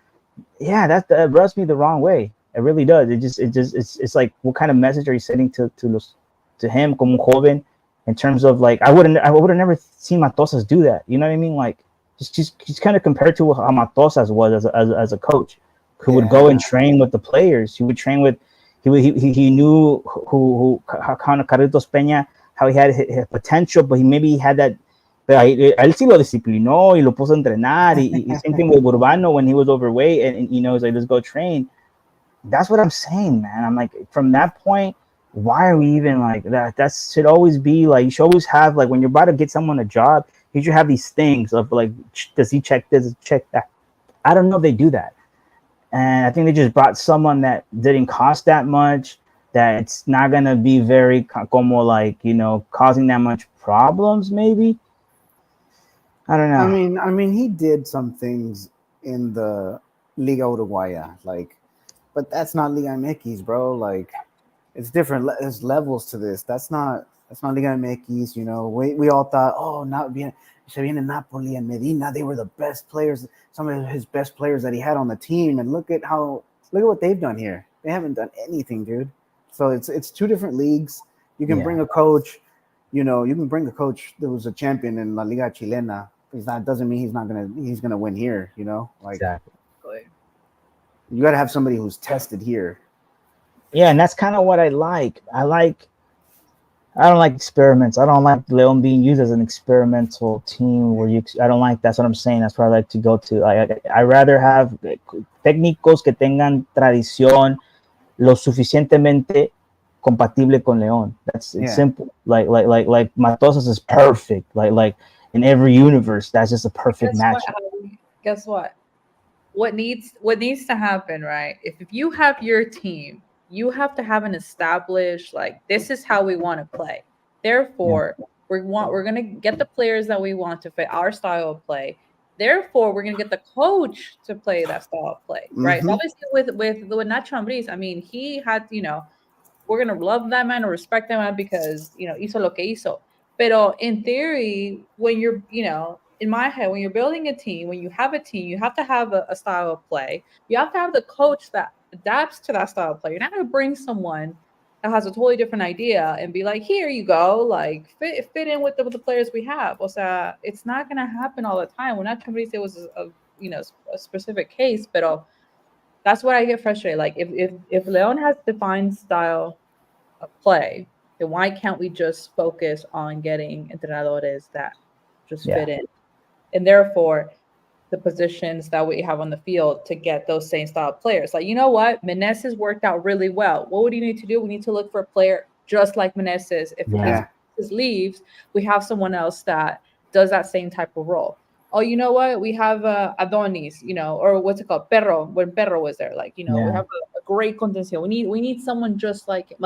yeah, that rubs me the wrong way. It really does. It's like, what kind of message are you sending to him, como un joven, in terms of like, I would have never seen Matosas do that. You know what I mean? Like, just kind of compared to how Matosas was as a coach, who would go and train with the players. He would train with, he knew who how kind of Carlitos Peña, how he had his potential, but he had that. Pero él sí lo disciplinó y lo puso a entrenar. Y same thing with Urbano when he was overweight, and he's like, let's go train. That's what I'm saying, man. I'm like, from that point, why are we even like that? That should always be like, you should always have, like, when you're about to get someone a job, you should have these things of like, does he check this, check that? I don't know if they do that. And I think they just brought someone that didn't cost that much, that it's not going to be very como like, causing that much problems, maybe. I don't know. I mean, he did some things in the Liga Uruguaya, like, but that's not Liga MX, bro. Like, it's different. There's levels to this. That's not Liga MX. We all thought, oh, now se viene Napoli and Medina. They were the best players, some of his best players that he had on the team. And look at what they've done here. They haven't done anything, dude. So it's two different leagues. You can bring a coach. You can bring a coach that was a champion in La Liga Chilena. Doesn't mean he's gonna win here. Like, exactly. You got to have somebody who's tested here. Yeah, and that's kind of what I like. I don't like experiments. I don't like Leon being used as an experimental team I don't like. That's what I'm saying. That's where I like to go to. I rather have técnicos que tengan tradición lo suficientemente compatible con Leon. It's simple. Like Matosas is perfect. Like in every universe, that's just a perfect match. Guess what? What needs to happen, right? If you have your team, you have to have an established, like, this is how we want to play. Therefore, we're gonna get the players that we want to fit our style of play. Therefore, we're gonna get the coach to play that style of play, right? Mm-hmm. So obviously with Nacho Ambriz, I mean, he had, we're gonna love that man or respect that man because hizo lo que hizo. Pero in theory, when you're, in my head, when you're building a team, when you have a team, you have to have a style of play. You have to have the coach that adapts to that style of play. You're not going to bring someone that has a totally different idea and be like, here you go, like fit in with the players we have. O sea, it's not going to happen all the time. We're not trying to say it was a specific case, but that's what I get frustrated. Like if Leon has defined style of play, then why can't we just focus on getting entrenadores that just fit in? And therefore, the positions that we have on the field to get those same style of players. Like, you know what? Meneses worked out really well. What would you need to do? We need to look for a player just like Meneses. If Meneses leaves, we have someone else that does that same type of role. Oh, you know what? We have Adonis, or what's it called? Perro, when Perro was there. Like, we have a great contención. We need someone just like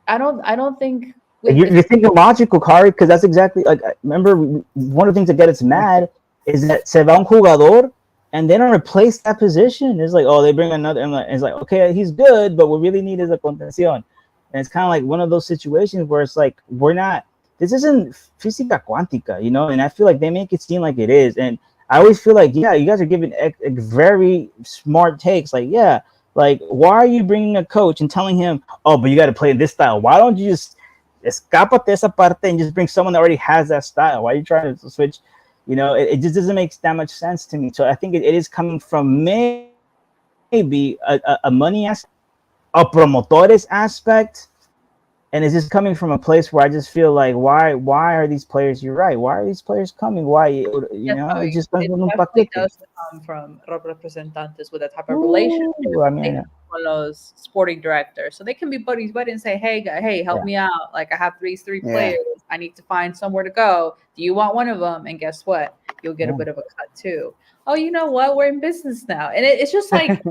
I don't think you're thinking logical, Kari, because that's exactly like, remember, one of the things that gets us mad is that se va un jugador and they don't replace that position. It's like, oh, they bring another, and it's like, okay, he's good, but what we really need is a contención. And it's kind of like one of those situations where it's like, this isn't física cuántica, and I feel like they make it seem like it is. And I always feel like, you guys are giving very smart takes. Like, like, why are you bringing a coach and telling him, oh, but you got to play this style? Why don't you just escapate esa parte and just bring someone that already has that style? Why are you trying to switch? It just doesn't make that much sense to me. So I think it is coming from maybe a money aspect, a promotores aspect, and it's just coming from a place where I just feel like, why are these players? You're right. Why are these players coming? Why it just doesn't does come from representantes with that type of relationship. With those sporting directors, so they can be buddies and say, hey, help me out. Like, I have these three players. I need to find somewhere to go. Do you want one of them? And guess what? You'll get a bit of a cut too. Oh, you know what? We're in business now. And it's just like,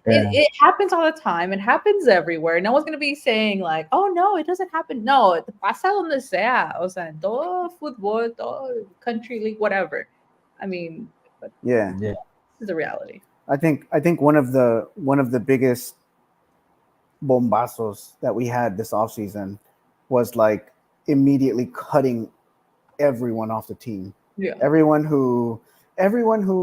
it happens all the time. It happens everywhere. No one's going to be saying like, oh, no, it doesn't happen. No, pasa donde sea. O sea, en todo fútbol, todo country league, whatever. I mean, this is a reality. I think one of the biggest bombazos that we had this offseason was like immediately cutting everyone off the team. Yeah. Everyone who,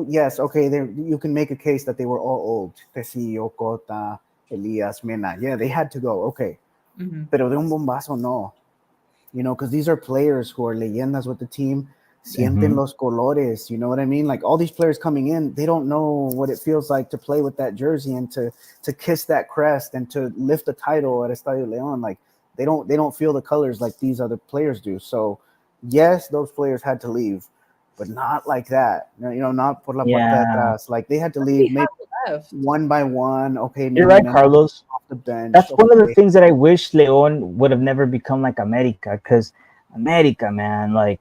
yes, okay, you can make a case that they were all old. Tecillo, Cota, Elias, Mena. Yeah, they had to go. Okay. Mhm. Pero de un bombazo, no. You know, because these are players who are leyendas with the team. Sienten los colores. You know what I mean? Like all these players coming in, they don't know what it feels like to play with that jersey and to kiss that crest and to lift the title at Estadio León. Like they don't feel the colors like these other players do. So yes, those players had to leave, but not like that. You know, not por la puerta de atrás. Like they had to leave maybe one by one. Okay, You're right, Carlos. Off the bench. That's one of the things that I wish León would have never become like America, because America, man, like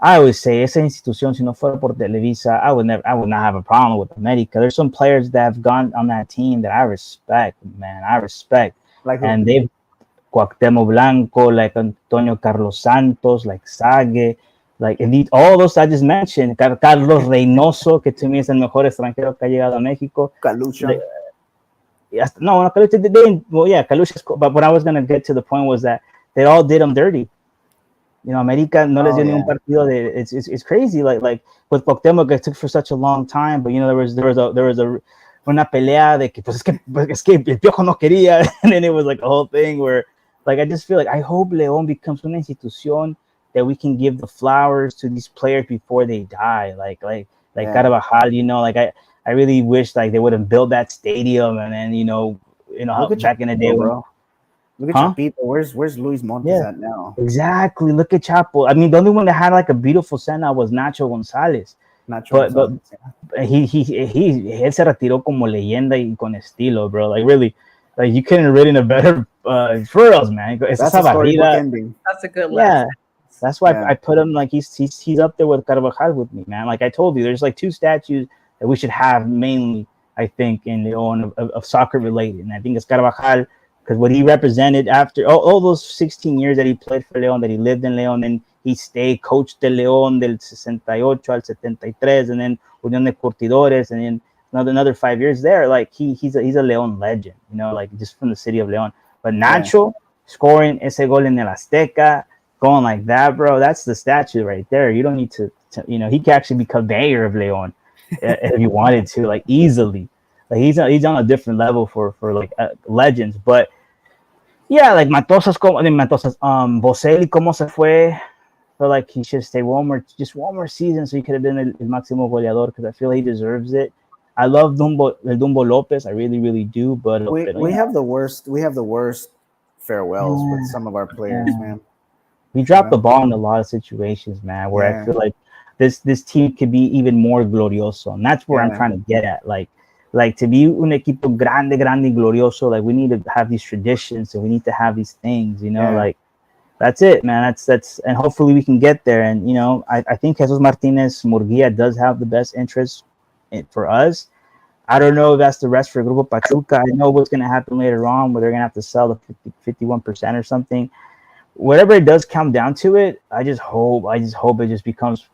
I always say, esa institución, si no fuera por Televisa, I would not have a problem with America. There's some players that have gone on that team that I respect, man. I respect. Like and they've Cuauhtémoc Blanco, like Antonio Carlos Santos, like Sage, like all those I just mentioned. Carlos Reynoso, que to me es el mejor extranjero que ha llegado a México. Calucha. No, Calucha didn't. Well, yeah, Calucha. But what I was gonna get to the point was that they all did them dirty. You know, América no les dio ni un partido de. It's crazy. Like with Cuauhtémoc, it took for such a long time. But you know, there was una pelea de que pues es que el Piojo no quería, and then it was like a whole thing where, like, I just feel like I hope León becomes una institución that we can give the flowers to these players before they die. Like Carvajal, you know, like I really wish like they would have built that stadium, and then you know how back in the day, bro. Look at Chapito. Where's Luis Montes at now? Exactly. Look at Chapo. I mean, the only one that had like a beautiful send-off was Nacho González. But he se retiró como leyenda y con estilo, bro. Like really, like you couldn't have written a better for reals, man. That's a storybook ending. That's a good lesson. Yeah, that's why I put him like he's up there with Carvajal with me, man. Like I told you, there's like two statues that we should have mainly, I think, in León of soccer related, and I think it's Carvajal. Because what he represented after all those 16 years that he played for León, that he lived in León, and he stayed, coached the León del 68 al 73, and then Unión de Curtidores, and then another 5 years there. Like he's a León legend, you know, like just from the city of León. But Nacho scoring ese gol in el Azteca, going like that, bro, that's the statue right there. You don't need to you know, he can actually become mayor of León if he wanted to, like easily. Like he's on a different level for like legends, but yeah, like Boselli como se fue, feel like he should stay one more season so he could have been el máximo goleador, because I feel he deserves it. I love Dumbo Lopez, I really do, but we have the worst farewells with some of our players, man. We dropped the ball in a lot of situations, man, where I feel like this team could be even more glorioso, and that's where I'm trying to get at, like to be un equipo grande y glorioso, like we need to have these traditions and we need to have these things, you know, like that's it, man. That's and hopefully we can get there. And you know, I think Jesus Martinez Murguia does have the best interest for us. I don't know if that's the rest for Grupo Pachuca. I know what's going to happen later on, where they're going to have to sell the 51% or something. Whatever it does come down to it, I just hope it just becomes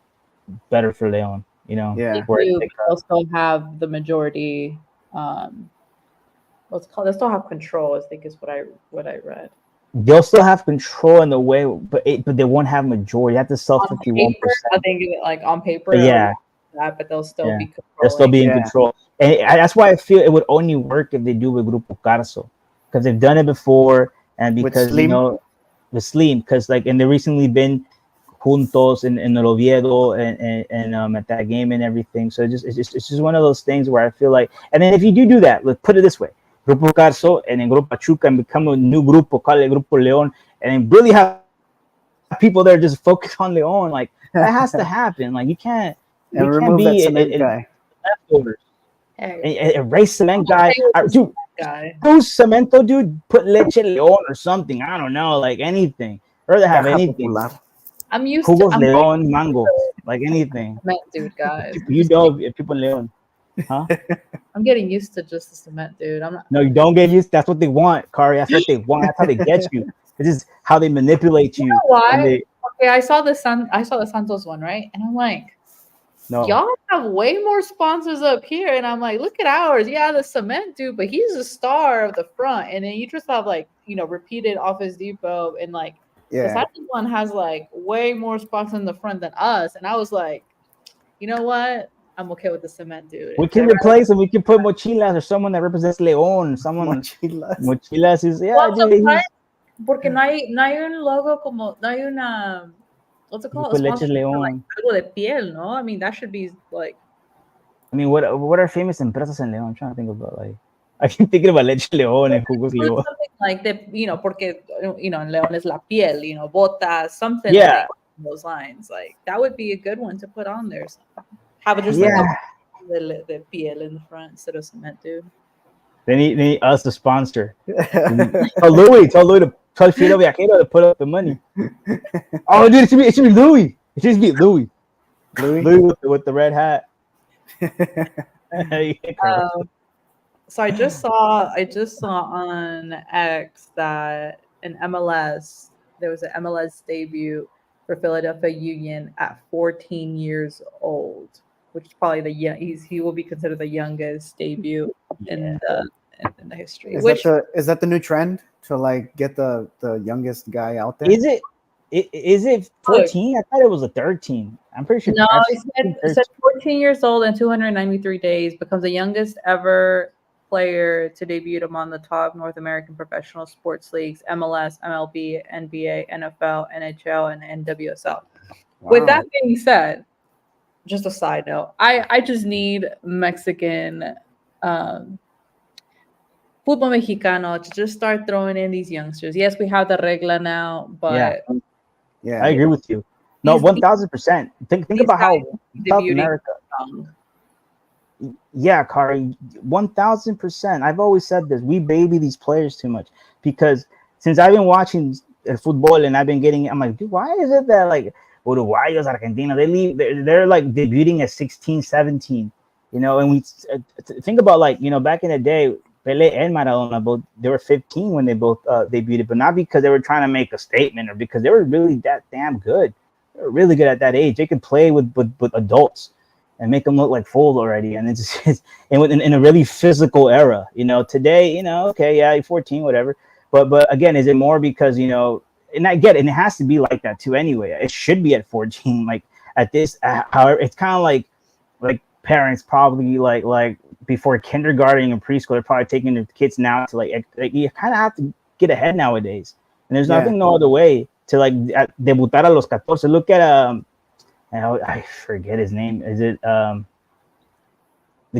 better for León. You know, they'll still have the majority. What's it called? They'll still have control, I think is what I read. They'll still have control in the way, but they won't have majority. You have to sell 51%. I think like on paper, but they'll still be controlling. They'll still be in control, and that's why I feel it would only work if they do with Grupo Carso, because they've done it before, and because you know with Slim, because like and they recently been juntos in El Oviedo and at that game and everything. So it's just one of those things where I feel like, and then if you do that, let's put it this way: Grupo Carso and then Grupo Pachuca, and become a new grupo, call it Grupo León, and then really have people there just focus on León. Like that has to happen. Like you can't remove that cement guy. Leftovers. Erase cement guy. Dude, who's Cemento, dude? Put Leche León or something. I don't know, like anything. I'd rather have anything. I'm used Jugos to León, mango, like anything. Cement, dude, guys. You know, people in León, huh? I'm getting used to just the cement, dude. I'm not. No, you don't get used. That's what they want, Kari. That's what they want. That's how they get you. This is how they manipulate you. You know why? Okay, I saw the Santos one, right? And I'm like, No. y'all have way more sponsors up here, and I'm like, look at ours. Yeah, the cement dude, but he's the star of the front, and then you just have like repeated Office Depot, and like the Yeah. Saturday one has like way more spots in the front than us, and I was like, you know what? I'm okay with the cement dude. We can replace him. We can put Mochilas or someone that represents Leon. Someone Mochilas is dude. Porque no hay un logo como, no hay una, what's it called? Leche Leon. Like algo de piel, no? I mean, that should be like. I mean, what are famous empresas in Leon? I'm trying to think about like. I keep thinking about Leche Leon and Jugos Leon. Something like the, porque en Leon es la piel, botas, something Yeah. like those lines. Like that would be a good one to put on there. So have it just like the piel in the front instead of cement, dude. They need us to sponsor. Tell Louis to tell Fido Viajero to put up the money. Oh, dude, it should be Louis. It should be Louis. Louis with the red hat. So I just saw on X that in MLS there was an MLS debut for Philadelphia Union at 14 years old, which is probably he will be considered the youngest debut in the history. Is that the new trend to like get the youngest guy out there? Is it 14? I thought it was a 13. I'm pretty sure. No, it said 14 years old and 293 days, becomes the youngest ever player to debut among the top North American professional sports leagues: MLS, MLB, NBA, NFL, NHL, and NWSL. Wow. With that being said, just a side note, I just need Mexican Fútbol Mexicano to just start throwing in these youngsters. Yes, we have the regla now, but yeah, I agree with you. No, 1,000%. Think about how South America. Yeah, Kari, 1,000%. I've always said this. We baby these players too much because since I've been watching football and I've been getting, I'm like, dude, why is it that like Uruguayos, Argentina, they're like debuting at 16, 17, and we think about like, back in the day, Pele and Maradona, both they were 15 when they both debuted, but not because they were trying to make a statement or because they were really that damn good. They were really good at that age. They could play with adults and make them look like fools already. And it's in a really physical era, today, okay, yeah, 14, whatever. But again, is it more because, and I get it, and it has to be like that too anyway. It should be at 14, like at this, however, it's kind of like parents probably like before kindergarten and preschool, they're probably taking their kids now to like you kind of have to get ahead nowadays. And there's no other way to like debutar a los 14. Look at, I forget his name. Is it the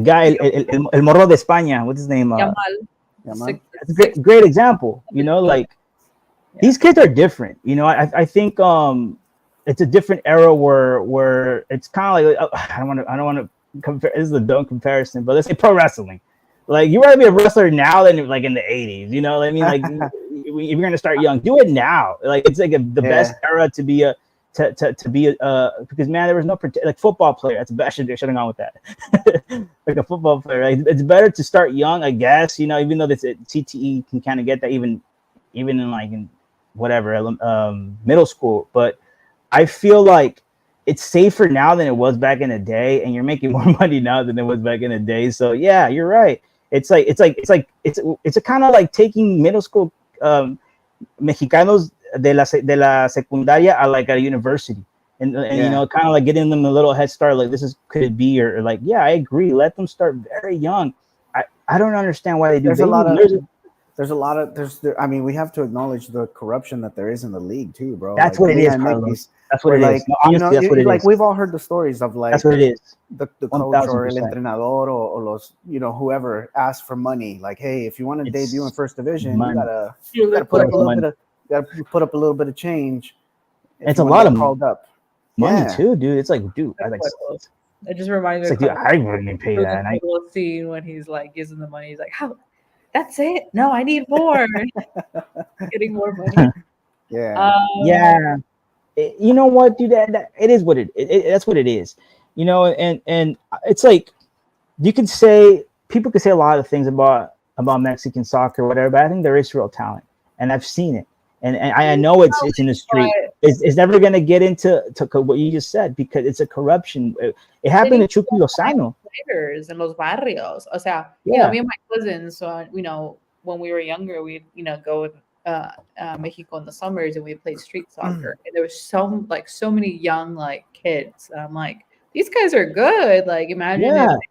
guy el morro de España? What's his name? Yamal. That's a great example. Like these kids are different. I think it's a different era where it's kind of like I don't want to compare. This is a dumb comparison, but let's say pro wrestling. Like you rather be a wrestler now than like in the 80s. You know what I mean? Like if you're gonna start young, do it now. Like it's like the best era to be because man, there was no like football player. I should have gone with that. Like a football player, right? It's better to start young, I guess. Even though this CTE can kind of get that even in whatever middle school. But I feel like it's safer now than it was back in the day, and you're making more money now than it was back in the day. So yeah, you're right. It's a kind of like taking middle school Mexicanos de la secundaria a like a university, and kind of like getting them a little head start. Like could it be or like I agree. Let them start very young. I don't understand why they do. I mean, we have to acknowledge the corruption that there is in the league too, bro. That's what it is, Carlos. That's what it is. No, honestly, that's what it is. Like we've all heard the stories of like that's what it is. The coach or el entrenador or los whoever asked for money. Like, hey, if you want to debut in first division, you gotta put up a little bit of change. It's a lot of money too, dude. It's like, dude, it just reminds me. Like, dude, I wouldn't pay that. We'll see when he's like using the money. He's like, how? That's it? No, I need more. Getting more money. Yeah. You know what, dude? That it is what that's what it is. And it's like people could say a lot of things about Mexican soccer, whatever. But I think there is real talent, and I've seen it, and I know it's in the street. it's never gonna get into what you just said because it's a corruption. It happened to Chucky Lozano. Players in los barrios. O sea, Yeah. me and my cousins, so, when we were younger, we'd, go with Mexico in the summers and we played street soccer. And there was so many young kids. And I'm like, these guys are good. Like, imagine if they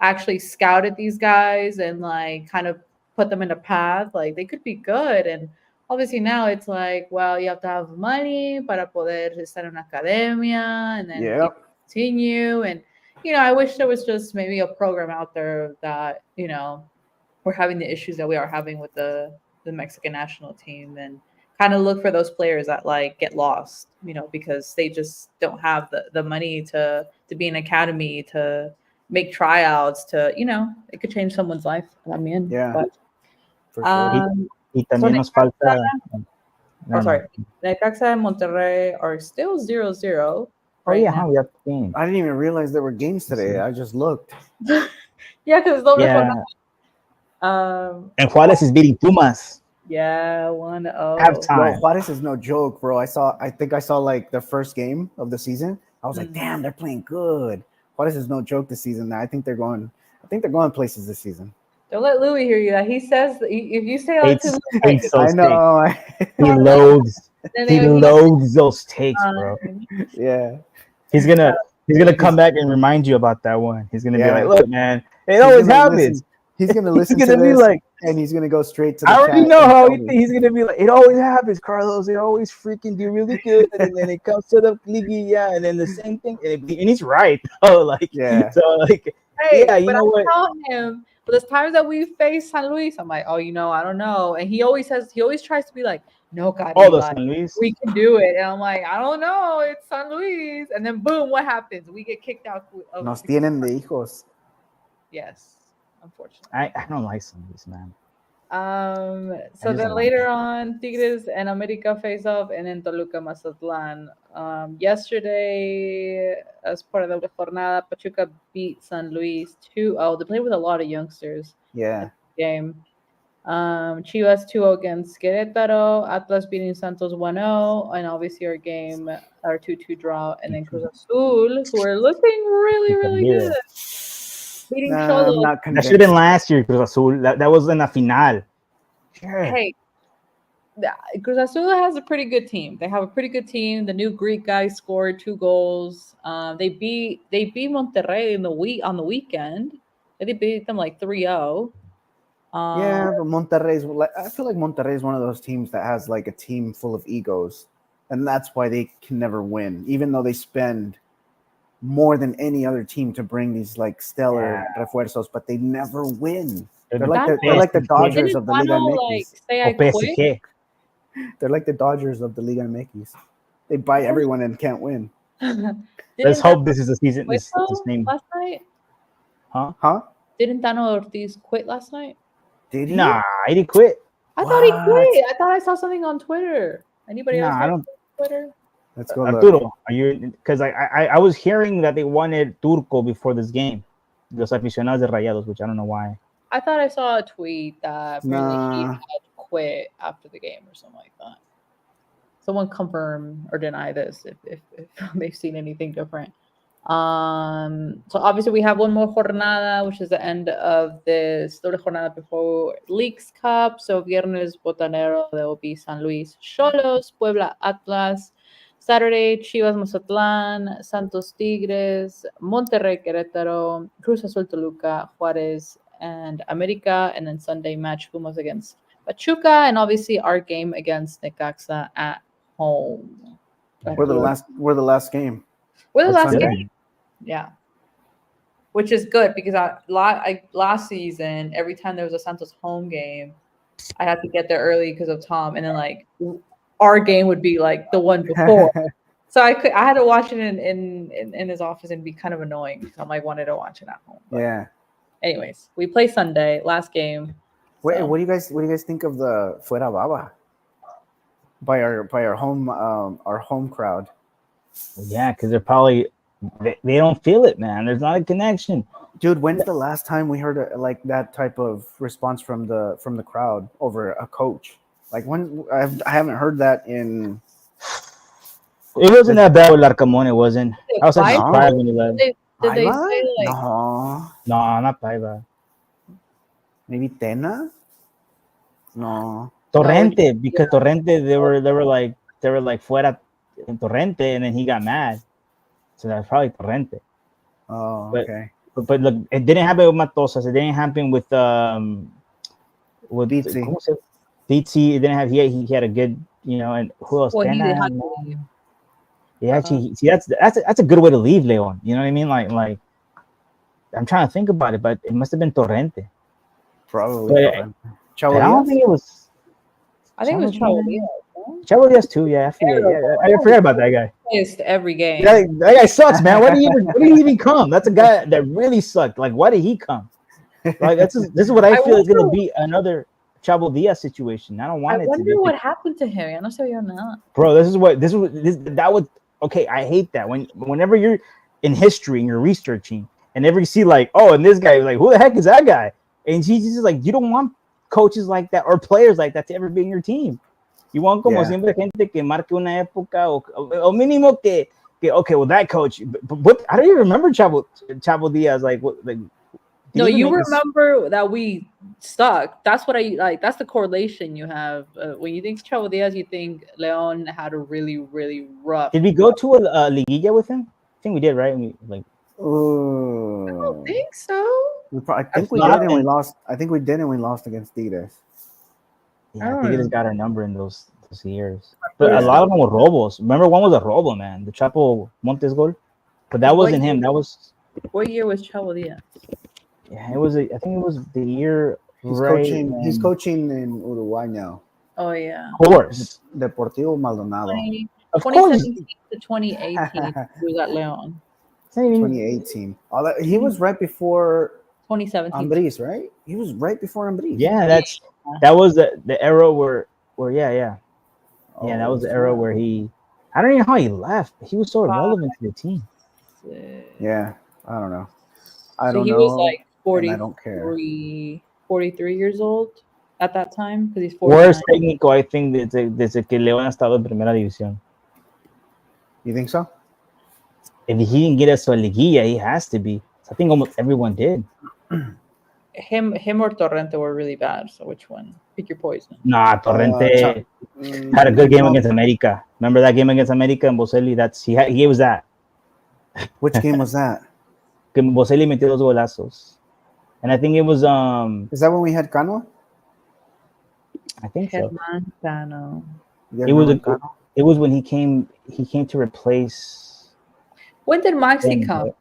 actually scouted these guys and kind of put them in a path, they could be good. And obviously now it's like, well, you have to have money para poder estar en una academia and then continue. And, I wish there was just maybe a program out there that, we're having the issues that we are having with the Mexican national team and kind of look for those players that get lost, because they just don't have the money to be an academy, to make tryouts, to, it could change someone's life. I mean, but for sure. Y también nos falta. Necaxa and Monterrey are still 0-0. Right now. We have games. I didn't even realize there were games today. I just looked. Yeah, because and Juarez is beating Pumas. Yeah, 1-0. Well, Juarez is no joke, bro. I think I saw the first game of the season. I was like, damn, they're playing good. Juarez is no joke this season. I think they're going places this season. Don't let Louis hear you. That he says if you say that to Louis, I know. He loathes those takes, bro. Yeah. He's gonna come back and remind you about that one. He's gonna be like, look, man, it always happens. He's gonna listen to this, and he's gonna go straight to the I already know how he's gonna be like, it always happens, Carlos. It always freaking do really good, and then it comes to the liguilla, and then the same thing, and he's right. Oh, so hey, you know what? Telling him, but there's times that we face San Luis, I'm like, oh, I don't know, and he always tries to be like, no, God, San Luis, we can do it, and I'm like, I don't know, it's San Luis, and then boom, what happens? We get kicked out. Nos tienen de hijos. Yes. Unfortunately, I don't like some of these, man. So then later on, Tigres and America face off, and then Toluca Mazatlan. Yesterday, as part of the jornada, Pachuca beat San Luis 2-0. They played with a lot of youngsters. Yeah. Game. Chivas 2-0 against Querétaro. Atlas beating Santos 1-0, and obviously our 2-2 draw, and then Cruz Azul, who are looking really, really good. That should have been last year, Cruz Azul. That was in a final. Sure. Hey, Cruz Azul has a pretty good team. They have a pretty good team. The new Greek guy scored 2 goals. They beat Monterrey on the weekend. They beat them 3-0. Yeah, but Monterrey's I feel like Monterrey is one of those teams that has a team full of egos, and that's why they can never win, even though they spend more than any other team to bring these stellar refuerzos, but they never win. They're like the Dodgers of the Liga MX. They're like the Dodgers of the Liga MX. They buy everyone and can't win. Let's hope this is the season. This name last night. Huh? Didn't Tano Ortiz quit last night? Did he? Nah, he didn't quit. I thought he quit. I thought I saw something on Twitter. Anybody else on Twitter? Let's go. Arturo, are you? Because I was hearing that they wanted Turco before this game. Los aficionados de Rayados, which I don't know why. I thought I saw a tweet that he had quit after the game or something like that. Someone confirm or deny this if they've seen anything different. So obviously we have one more jornada, which is the end of this doble jornada before Leagues Cup. So Viernes Botanero, there will be San Luis Xolos, Puebla Atlas. Saturday, Chivas Mazatlán, Santos Tigres, Monterrey Querétaro, Cruz Azul Toluca, Juárez, and America. And then Sunday match Pumas against Pachuca, and obviously our game against Necaxa at home. We're the last game. We're the last game. Yeah. Which is good because last season, every time there was a Santos home game, I had to get there early because of Tom, and then our game would be the one before. So I had to watch it in his office and be kind of annoying because I wanted to watch it at home. But yeah. Anyways, we play Sunday, last game. Wait, what do you guys think of the Fuera Baba by our home crowd? Yeah, because they're probably they don't feel it, man. There's not a connection. Dude, when's the last time we heard that type of response from the crowd over a coach? When I haven't heard that in It wasn't that bad with Larcamón. It wasn't. I was actually Five? surprised when he left. Did they Paiva? say like No. No, not Paiva. Maybe Tena? No. Torrente, because Torrente they were like fuera in Torrente, and then he got mad. So that's probably Torrente. Oh, But okay. but look, it didn't happen with Matosas. It didn't happen with Beatsy. ¿cómo se- Beatsy. It didn't have he had a good, you know, and who else? well, he Tena, had no. to leave. Yeah, actually, see that's a good way to leave Leon. You know what I mean? Like I'm trying to think about it, but it must have been Torrente. Probably. But, Chavo but I don't Diaz? think it was I think it was Chavo Chavo Diaz. Diaz. Chavo Diaz too. Yeah, I forgot about that guy. Plays every game. That guy sucks, man. Why did he even come? That's a guy that really sucked. Like, why did he come? Like, this is what I feel is going to be another Chavo Diaz situation. I don't want it to be. I wonder what happened to him. Ya no sabía nada. Bro, that would. Okay, I hate that whenever you're in history and you're researching and never you see like, oh, and this guy, like, who the heck is that guy? And he's just like, you don't want coaches like that or players like that to ever be in your team. You want como siempre gente que marque una época o mínimo que okay, well that coach, but what I don't even remember Chavo Diaz like what like. No, you remember that we stuck. That's what I like. That's the correlation you have when you think Chavo Diaz. You think Leon had a really, really rough. Did we go to a liguilla with him? I think we did, right? I don't think so. I think we did, and we lost. I think we did, and we lost against Tigres. Yeah, Tigres got our number in those years, but a lot of them were robos. Remember, one was a robo, man. The Chapo Montes goal, but that wasn't him. That was. What year was Chavo Diaz? Yeah, it was. I think it was the year. He's coaching in Uruguay now. Oh yeah. Of course. Deportivo Maldonado. 2017 to 2018. He was at Leon. 2018. He was right before 2017. Ambriz, right? He was right before Ambriz. Yeah, that was the era where yeah, that was the era where he. I don't even know how he left. He was so irrelevant to the team. Yeah, I don't know. He was like 40. I don't care. 43 years old at that time because he's 49. Worst técnico, I think, desde que León ha estado en primera división. You think so? If he didn't get us to a liguilla, he has to be. I think almost everyone did. Him or Torrente were really bad. So which one? Pick your poison. Nah, Torrente had a good game against America. Remember that game against America and Boselli? He gave us that. Which game was that? Que Boselli metió dos golazos. And I think it was Is that when we had Cano? I think so. Cano. It was when he came to replace. When did Maxi come?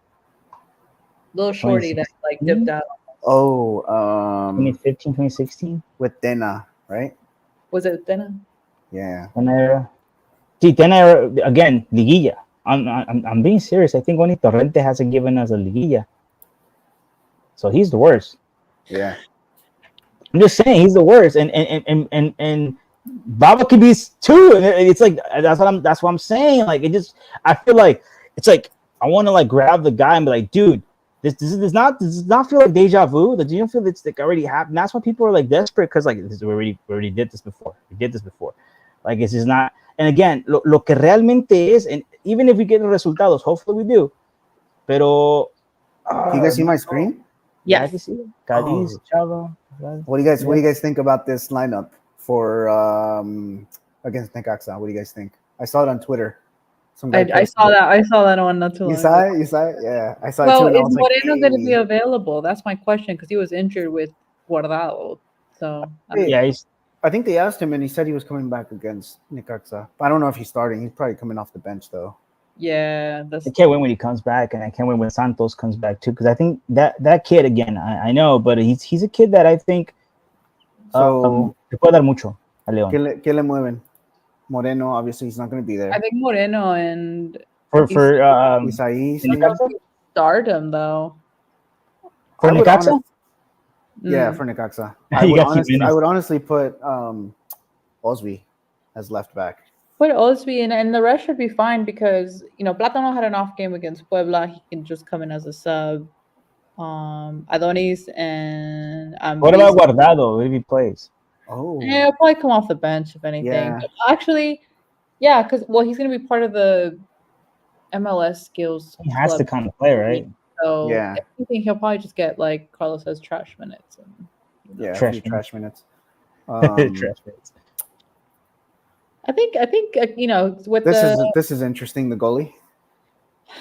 Little shorty that like dipped out. Oh, 2015, 2016 with Tena, right? Was it Tena? Yeah. Tena again, liguilla. I'm being serious. I think only Torrente hasn't given us a liguilla. So he's the worst. Yeah. I'm just saying he's the worst. And Baba could be too. And it's like that's what I'm saying. Like I feel like it's like I want to like grab the guy and be like, dude, this does not feel like deja vu. That you don't feel it's like already happened. That's why people are like desperate because like we already did this before. We did this before. Like it's just not. And again, lo que realmente es, and even if we get the resultados, hopefully we do. Pero you guys see my screen? Yeah. Cadiz, Chavo. What do you guys think about this lineup for against Necaxa? What do you guys think? I saw it on Twitter. I saw that one not too long ago. You saw it? Yeah, I saw it too. Well, is Moreno going to be available? That's my question because he was injured with Guardado. So I think they asked him and he said he was coming back against Necaxa. I don't know if he's starting. He's probably coming off the bench though. Yeah, I can't wait when he comes back, and I can't wait when Santos comes back too. Because I think that kid again, I know, but he's a kid that I think le puede dar mucho a León. ¿Qué le mueven? Moreno, obviously, he's not going to be there. I think Moreno and for Isaías. Start him though. For Necaxa? Yeah, for Necaxa. I would honestly put Osby as left back. Put Osby and the rest should be fine because Plátano had an off game against Puebla. He can just come in as a sub. Adonis and what about Guardado if he plays? Oh, yeah, he'll probably come off the bench if anything. Yeah. But actually, Yeah, because he's gonna be part of the MLS skills He has club. to kind of play, right? Yeah. So if anything, he'll probably just get like Carlos says trash minutes and Yeah, a Trash few minutes. trash minutes. Trash minutes. I think with This is interesting. The goalie.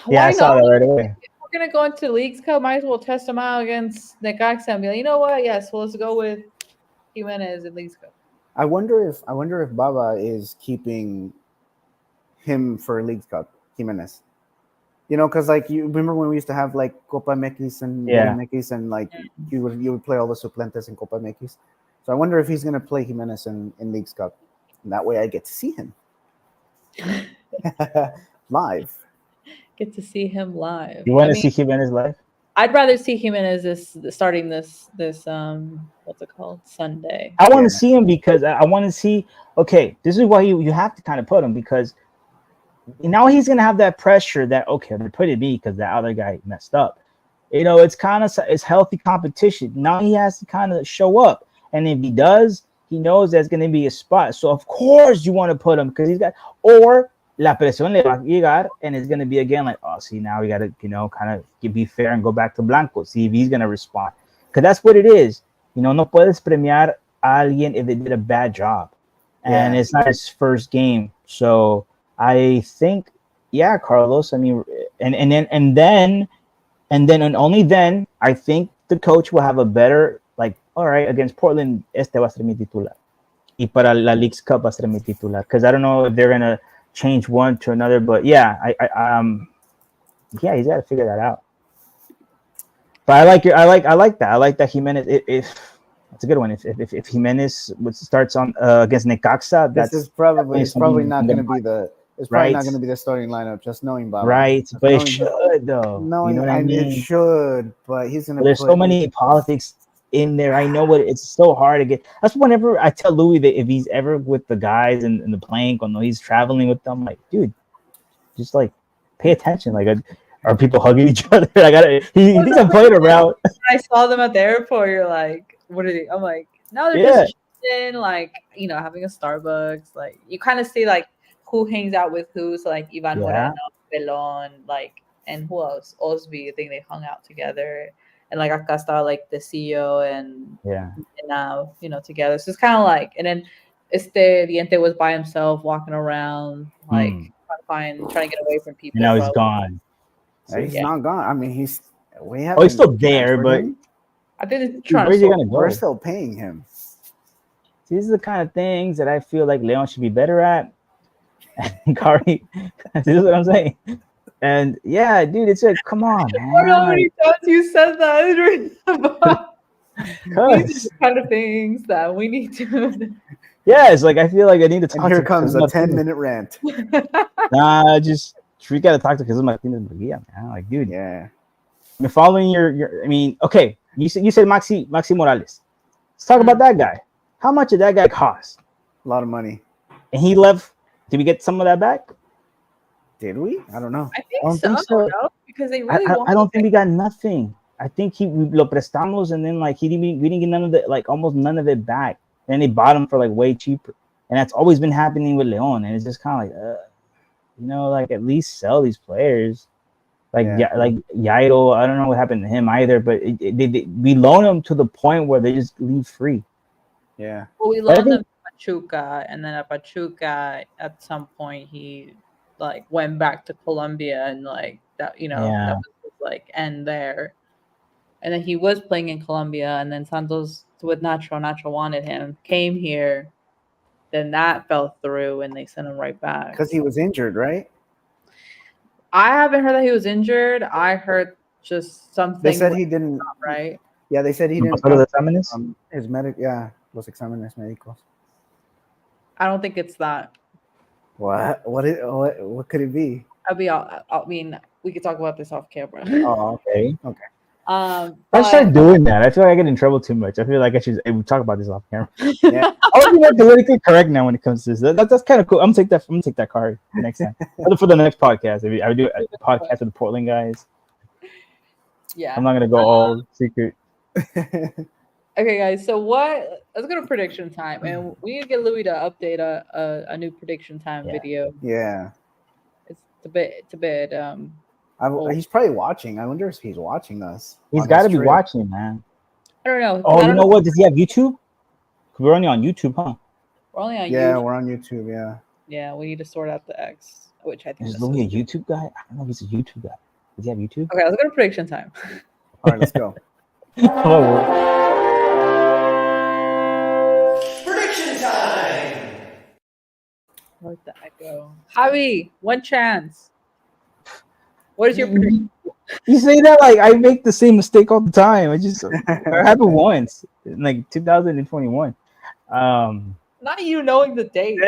Yeah, I why saw not? that right away. If we're gonna go into Leagues Cup, might as well test them out against Necaxa and be like, you know what? Yes, well, let's go with Jimenez in Leagues Cup. I wonder if Baba is keeping him for League Cup, Jimenez. You know, because like you remember when we used to have like Copa MX and Yeah. Liga MX, and like you would play all the suplentes in Copa MX. So I wonder if he's gonna play Jimenez in League Cup, and that way I get to see him live. Get to see him live. You want to see Jimenez live? I'd rather see Jimenez starting this what's it called, Sunday. I want to see him because I want to see. Okay, this is why you have to kind of put him, because now he's gonna have that pressure that okay, they're putting me because that other guy messed up. You know, it's kind of it's healthy competition. Now he has to kind of show up, and if he does, he knows there's gonna be a spot. So of course you want to put him because he's got or la presión le va a llegar, and it's gonna be again like, oh, see, now we gotta kind of be fair and go back to Blanco, see if he's gonna respond, because that's what it is. No puedes premiar a alguien if they did a bad job, and it's not his first game. So I think, yeah, Carlos. I mean, and only then I think the coach will have a better like, all right, against Portland, este va a ser mi titular, y para la Leagues Cup va a ser mi titular, because I don't know if they're gonna change one to another, but yeah, he's got to figure that out. But I like that. I like that Jimenez. If that's a good one. If Jimenez starts on against Necaxa, it's probably not going to be the not going to be the starting lineup. Just knowing Baba, right? But it should though. Knowing, you know what I mean? It should, but he's going to. There's so many politics in there. I know it's so hard to get. That's whenever I tell Louis that if he's ever with the guys in the plane, when he's traveling with them, like, dude, just like pay attention. Like, are people hugging each other? He thinks I'm playing around. I saw them at the airport. You're like, what are they? I'm like, no, they're just chilling, like, having a Starbucks. Like, you kind of see like who hangs out with who. So like Ivan Moreno, Pelon, like, and who else? Osby. I think they hung out together. And like acá estaba like the CEO and now together. So it's kind of like, and then Diente was by himself walking around like trying to get away from people. And now he's gone. He's not gone. I mean, he's still there, but I think where's he gonna go? We're still paying him. These are the kind of things that I feel like Leon should be better at. And Kari, this is what I'm saying. And yeah, dude, it's like, come on, man. I don't know how many times you said that. These are the kind of things that we need to. Yeah, it's like I feel like I need to talk. And here comes a 10-minute rant. Nah, we gotta talk to Jesús Martínez Murguía, man. Like, dude, yeah. I'm following your. I mean, okay, you said Maxi Morales. Let's talk about that guy. How much did that guy cost? A lot of money. And he left. Did we get some of that back? Did we? I don't know. I think so. Because they really. I don't think we got nothing. I think we lo prestamos, and then like we didn't get none of it, like almost none of it back. And they bought him for like way cheaper, and that's always been happening with Leon. And it's just kind of like, like at least sell these players. Like like Yairo, I don't know what happened to him either, but we loan them to the point where they just leave free. Yeah. Well, we loaned them to Pachuca, and then at Pachuca, at some point he like went back to Colombia, and like that, that was like end there. And then he was playing in Colombia, and then Santos with Nacho wanted him, came here, then that fell through, and they sent him right back. Because he was injured, right? I haven't heard that he was injured. I heard just something. They said he didn't. Right? Yeah, they said he didn't. His medic, los exámenes médicos. I don't think it's that. What could it be? I mean, we could talk about this off camera. Oh, okay. I start doing that. I feel like I get in trouble too much. I feel like I should talk about this off camera. Yeah, I want to be more politically correct now when it comes to this. That's kind of cool. I'm gonna take that card next time for the next podcast. I would do a podcast with the Portland guys. Yeah, I'm not gonna go all secret. Okay, guys. So what? Let's go to prediction time, and we need to get Louis to update a new prediction time Yeah. video. Yeah. It's a bit old. He's probably watching. I wonder if he's watching us. He's on got to his be trip. watching, man. I don't know. 'cause Oh, I you don't know what? Does he have YouTube? We're only on YouTube, huh? We're only on Yeah, YouTube. we're on YouTube. Yeah. Yeah, we need to sort out the X, which I think Is this Louis a is. YouTube guy? I don't know if he's a YouTube guy. Does he have YouTube? Okay, let's go to prediction time. All right, let's go. Oh, Prediction time! I like the echo. Javi, one chance. What is your prediction? you say that like I make the same mistake all the time. I happened once, in like 2021. Not you knowing the date.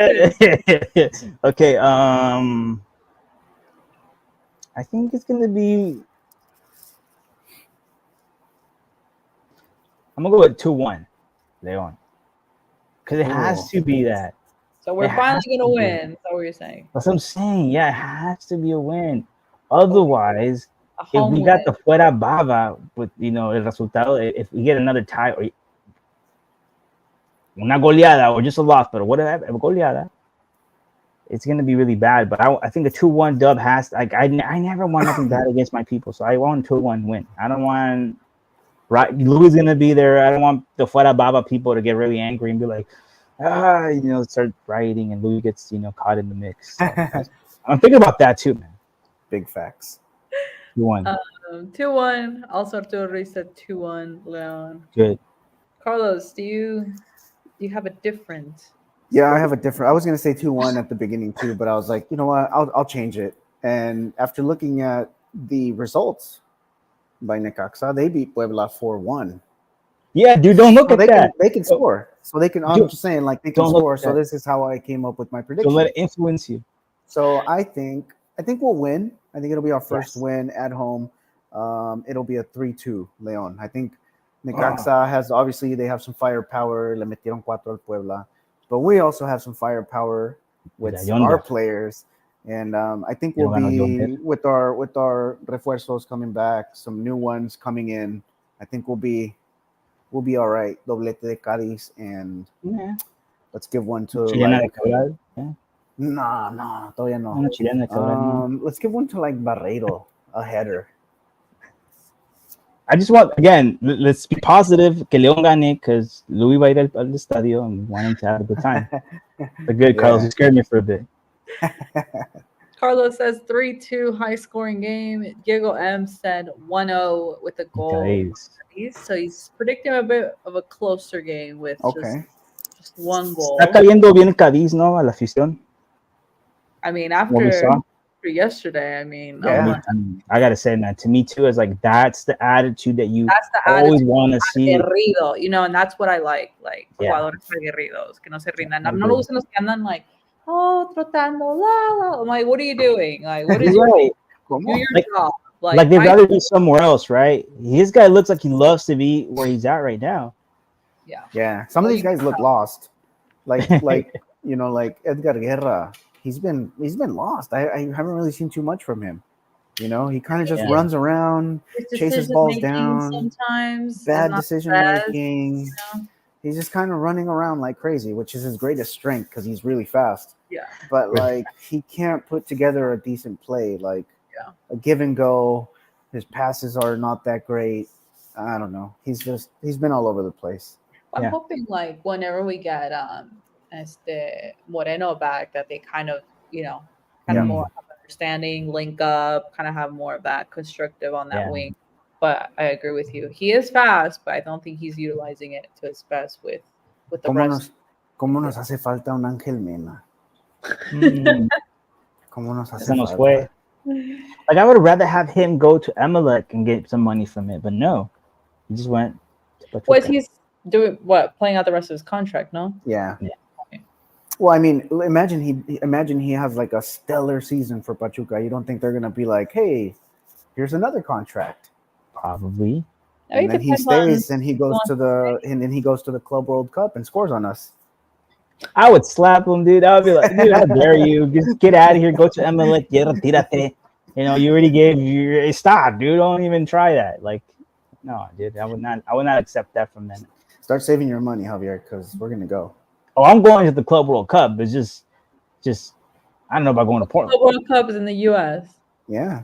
Okay. I think it's gonna be. I'm gonna go with 2-1, Leon, because it has to be that. So we're It finally has gonna to be. win. That's what you're saying. That's what I'm saying. Yeah, it has to be a win. Otherwise, A if home we win. got the fuera bava with el resultado, if we get another tie or una goleada or just a loss, but whatever, goleada, it's gonna be really bad. But I think a 2-1 dub has. Like I never want nothing bad against my people, so I want a 2-1 win. I don't want. Right, Louis gonna be there. I don't want the fuera baba people to get really angry and be like, start rioting, and Louis gets caught in the mix. So I'm thinking about that too, man. Big facts. 2-1. 2-1. Also, Arturo Ruiz said 2-1. Leon. Good. Carlos, do you have a different? Yeah, I have a different. I was gonna say 2-1 at the beginning too, but I was like, you know what? I'll change it. And after looking at the results by Necaxa, they beat Puebla 4-1. Yeah, dude, don't look So at that. They can score. So they can. I'm just saying, like they can don't look score. at So that. this is how I came up with my prediction. Don't let it influence you. So I think we'll win. I think it'll be our first Yes. win at home. It'll be a 3-2 Leon. I think Necaxa has obviously they have some firepower. Le metieron 4 al Puebla, but we also have some firepower with our players. And I think we'll be with our refuerzos coming back, some new ones coming in. I think we'll be all right. Doblete de Cádiz, and let's give one to Chilena de Cabral. Yeah. No, todavía no. Una chilena de Cabral. Let's give one to like Barreiro, a header. I just want, again, let's be positive que León gane, because Louis va a ir al estadio and want him to have a good time. But good, Carlos, you scared me for a bit. Carlos says 3-2 high scoring game. Diego M said 1-0 with a goal. So he's predicting a bit of a closer game with just one goal. Está cayendo bien el Cádiz, ¿no? A la afición. I mean, after yesterday, I mean, I gotta say, man, to me too, is like that's the attitude that you always want to see. Aguerrido, and that's what I like jugadores aguerridos, que no se rindan. No me gustan los que andan like, trotando, la. I'm like, what are you doing? Like, what is your job? Like they'd rather be somewhere else, right? This guy looks like he loves to be where he's at right now. Yeah. Some of these guys look lost, like like Edgar Guerra. He's been lost. I haven't really seen too much from him. He kind of just runs around, chases balls down. Sometimes bad decision making. He's just kind of running around like crazy, which is his greatest strength because he's really fast. Yeah. But like he can't put together a decent play. Like a give and go. His passes are not that great. I don't know. He's been all over the place. I'm hoping like whenever we get Moreno back, that they kind of more understanding, link up, kind of have more of that constructive on that wing. But I agree with you. He is fast, but I don't think he's utilizing it to his best with the rest. ¿Cómo nos hace falta un Ángel Mena? ¿Cómo nos hace falta? Like I would rather have him go to Emelec and get some money from it, but no, he just went. Was he's doing what? Playing out the rest of his contract? No. Yeah. Well, I mean, imagine he has like a stellar season for Pachuca. You don't think they're gonna be like, hey, here's another contract? Probably. And then he stays and he goes to the Club World Cup and scores on us. I would slap him, dude. I would be like, dude, how dare you? Just get out of here. Go to Emelec. Retírate. You already gave stop, dude. Don't even try that. Like, no, dude. I would not accept that from them. Start saving your money, Javier, because we're gonna go. Oh, I'm going to the Club World Cup. It's just I don't know about going to Portland. The World Cup is in the U.S. Yeah,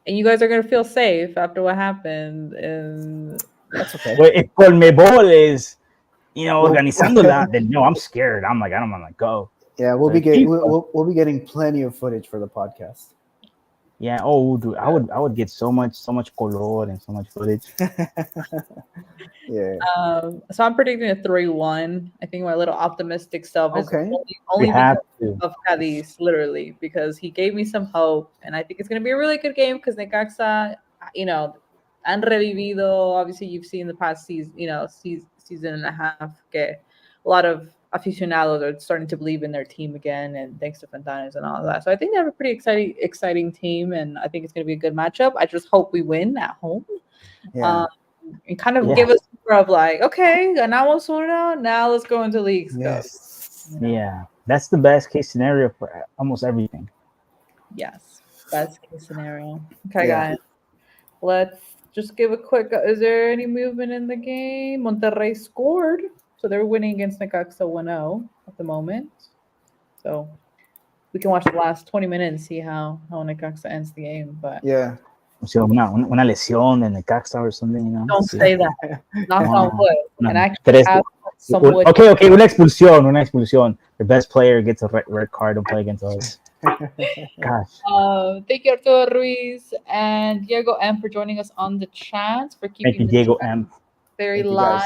and you guys are gonna feel safe after what happened. And that's okay. Well, if Colmebol is, organizando that, then no, I'm scared. I'm like, I don't want to go. Yeah, we'll be getting plenty of footage for the podcast. Yeah. Oh, dude, I would get so much color and so much footage. Yeah. So I'm predicting a 3-1. I think my little optimistic self is Okay. only have because to. of Cadiz, literally, because he gave me some hope, and I think it's going to be a really good game because Necaxa, han revivido. Obviously, you've seen the past season, season and a half, que a lot of aficionados are starting to believe in their team again, and thanks to Fontanes and all of that. So I think they have a pretty exciting team, and I think it's going to be a good matchup. I just hope we win at home. Yeah. And kind of give us more of like, okay, ganamos uno, now let's go into Leagues Cup. Yes. Yeah, that's the best case scenario for almost everything. Yes, best case scenario. Okay, Yeah. guys, let's just give a quick. Is there any movement in the game? Monterrey scored, so they're winning against Necaxa 1-0 at the moment. So we can watch the last 20 minutes and see how Necaxa ends the game. But Yeah. So una lesión in the Necaxa or something, don't say that. Knock on wood. And actually have some wood. Okay, una expulsión. The best player gets a red card and play against us. Gosh. Thank you, Arturo Ruiz and Diego M for joining us on the chat, for keeping Thank you, Diego M. very live.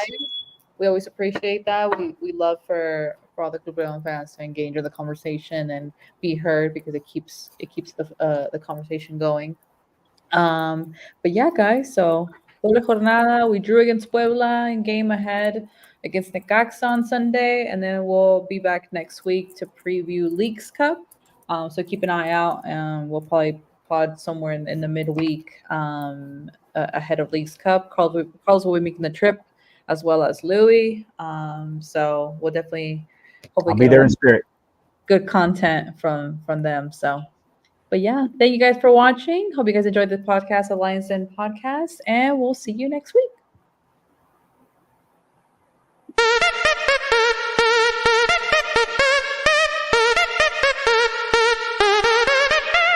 We always appreciate that. We love for all the Club Leon fans to engage in the conversation and be heard, because it keeps the conversation going. But yeah, guys, so doble jornada, we drew against Puebla in game ahead against Necaxa on Sunday, and then we'll be back next week to preview Leagues Cup. So keep an eye out, and we'll probably pod somewhere in the midweek ahead of Leagues Cup. Carlos will be making the trip, as well as Louis. So we'll definitely hopefully I'll be there in spirit. Good content from them. So. But yeah, thank you guys for watching. Hope you guys enjoyed the podcast, Alliance End podcast, and we'll see you next week.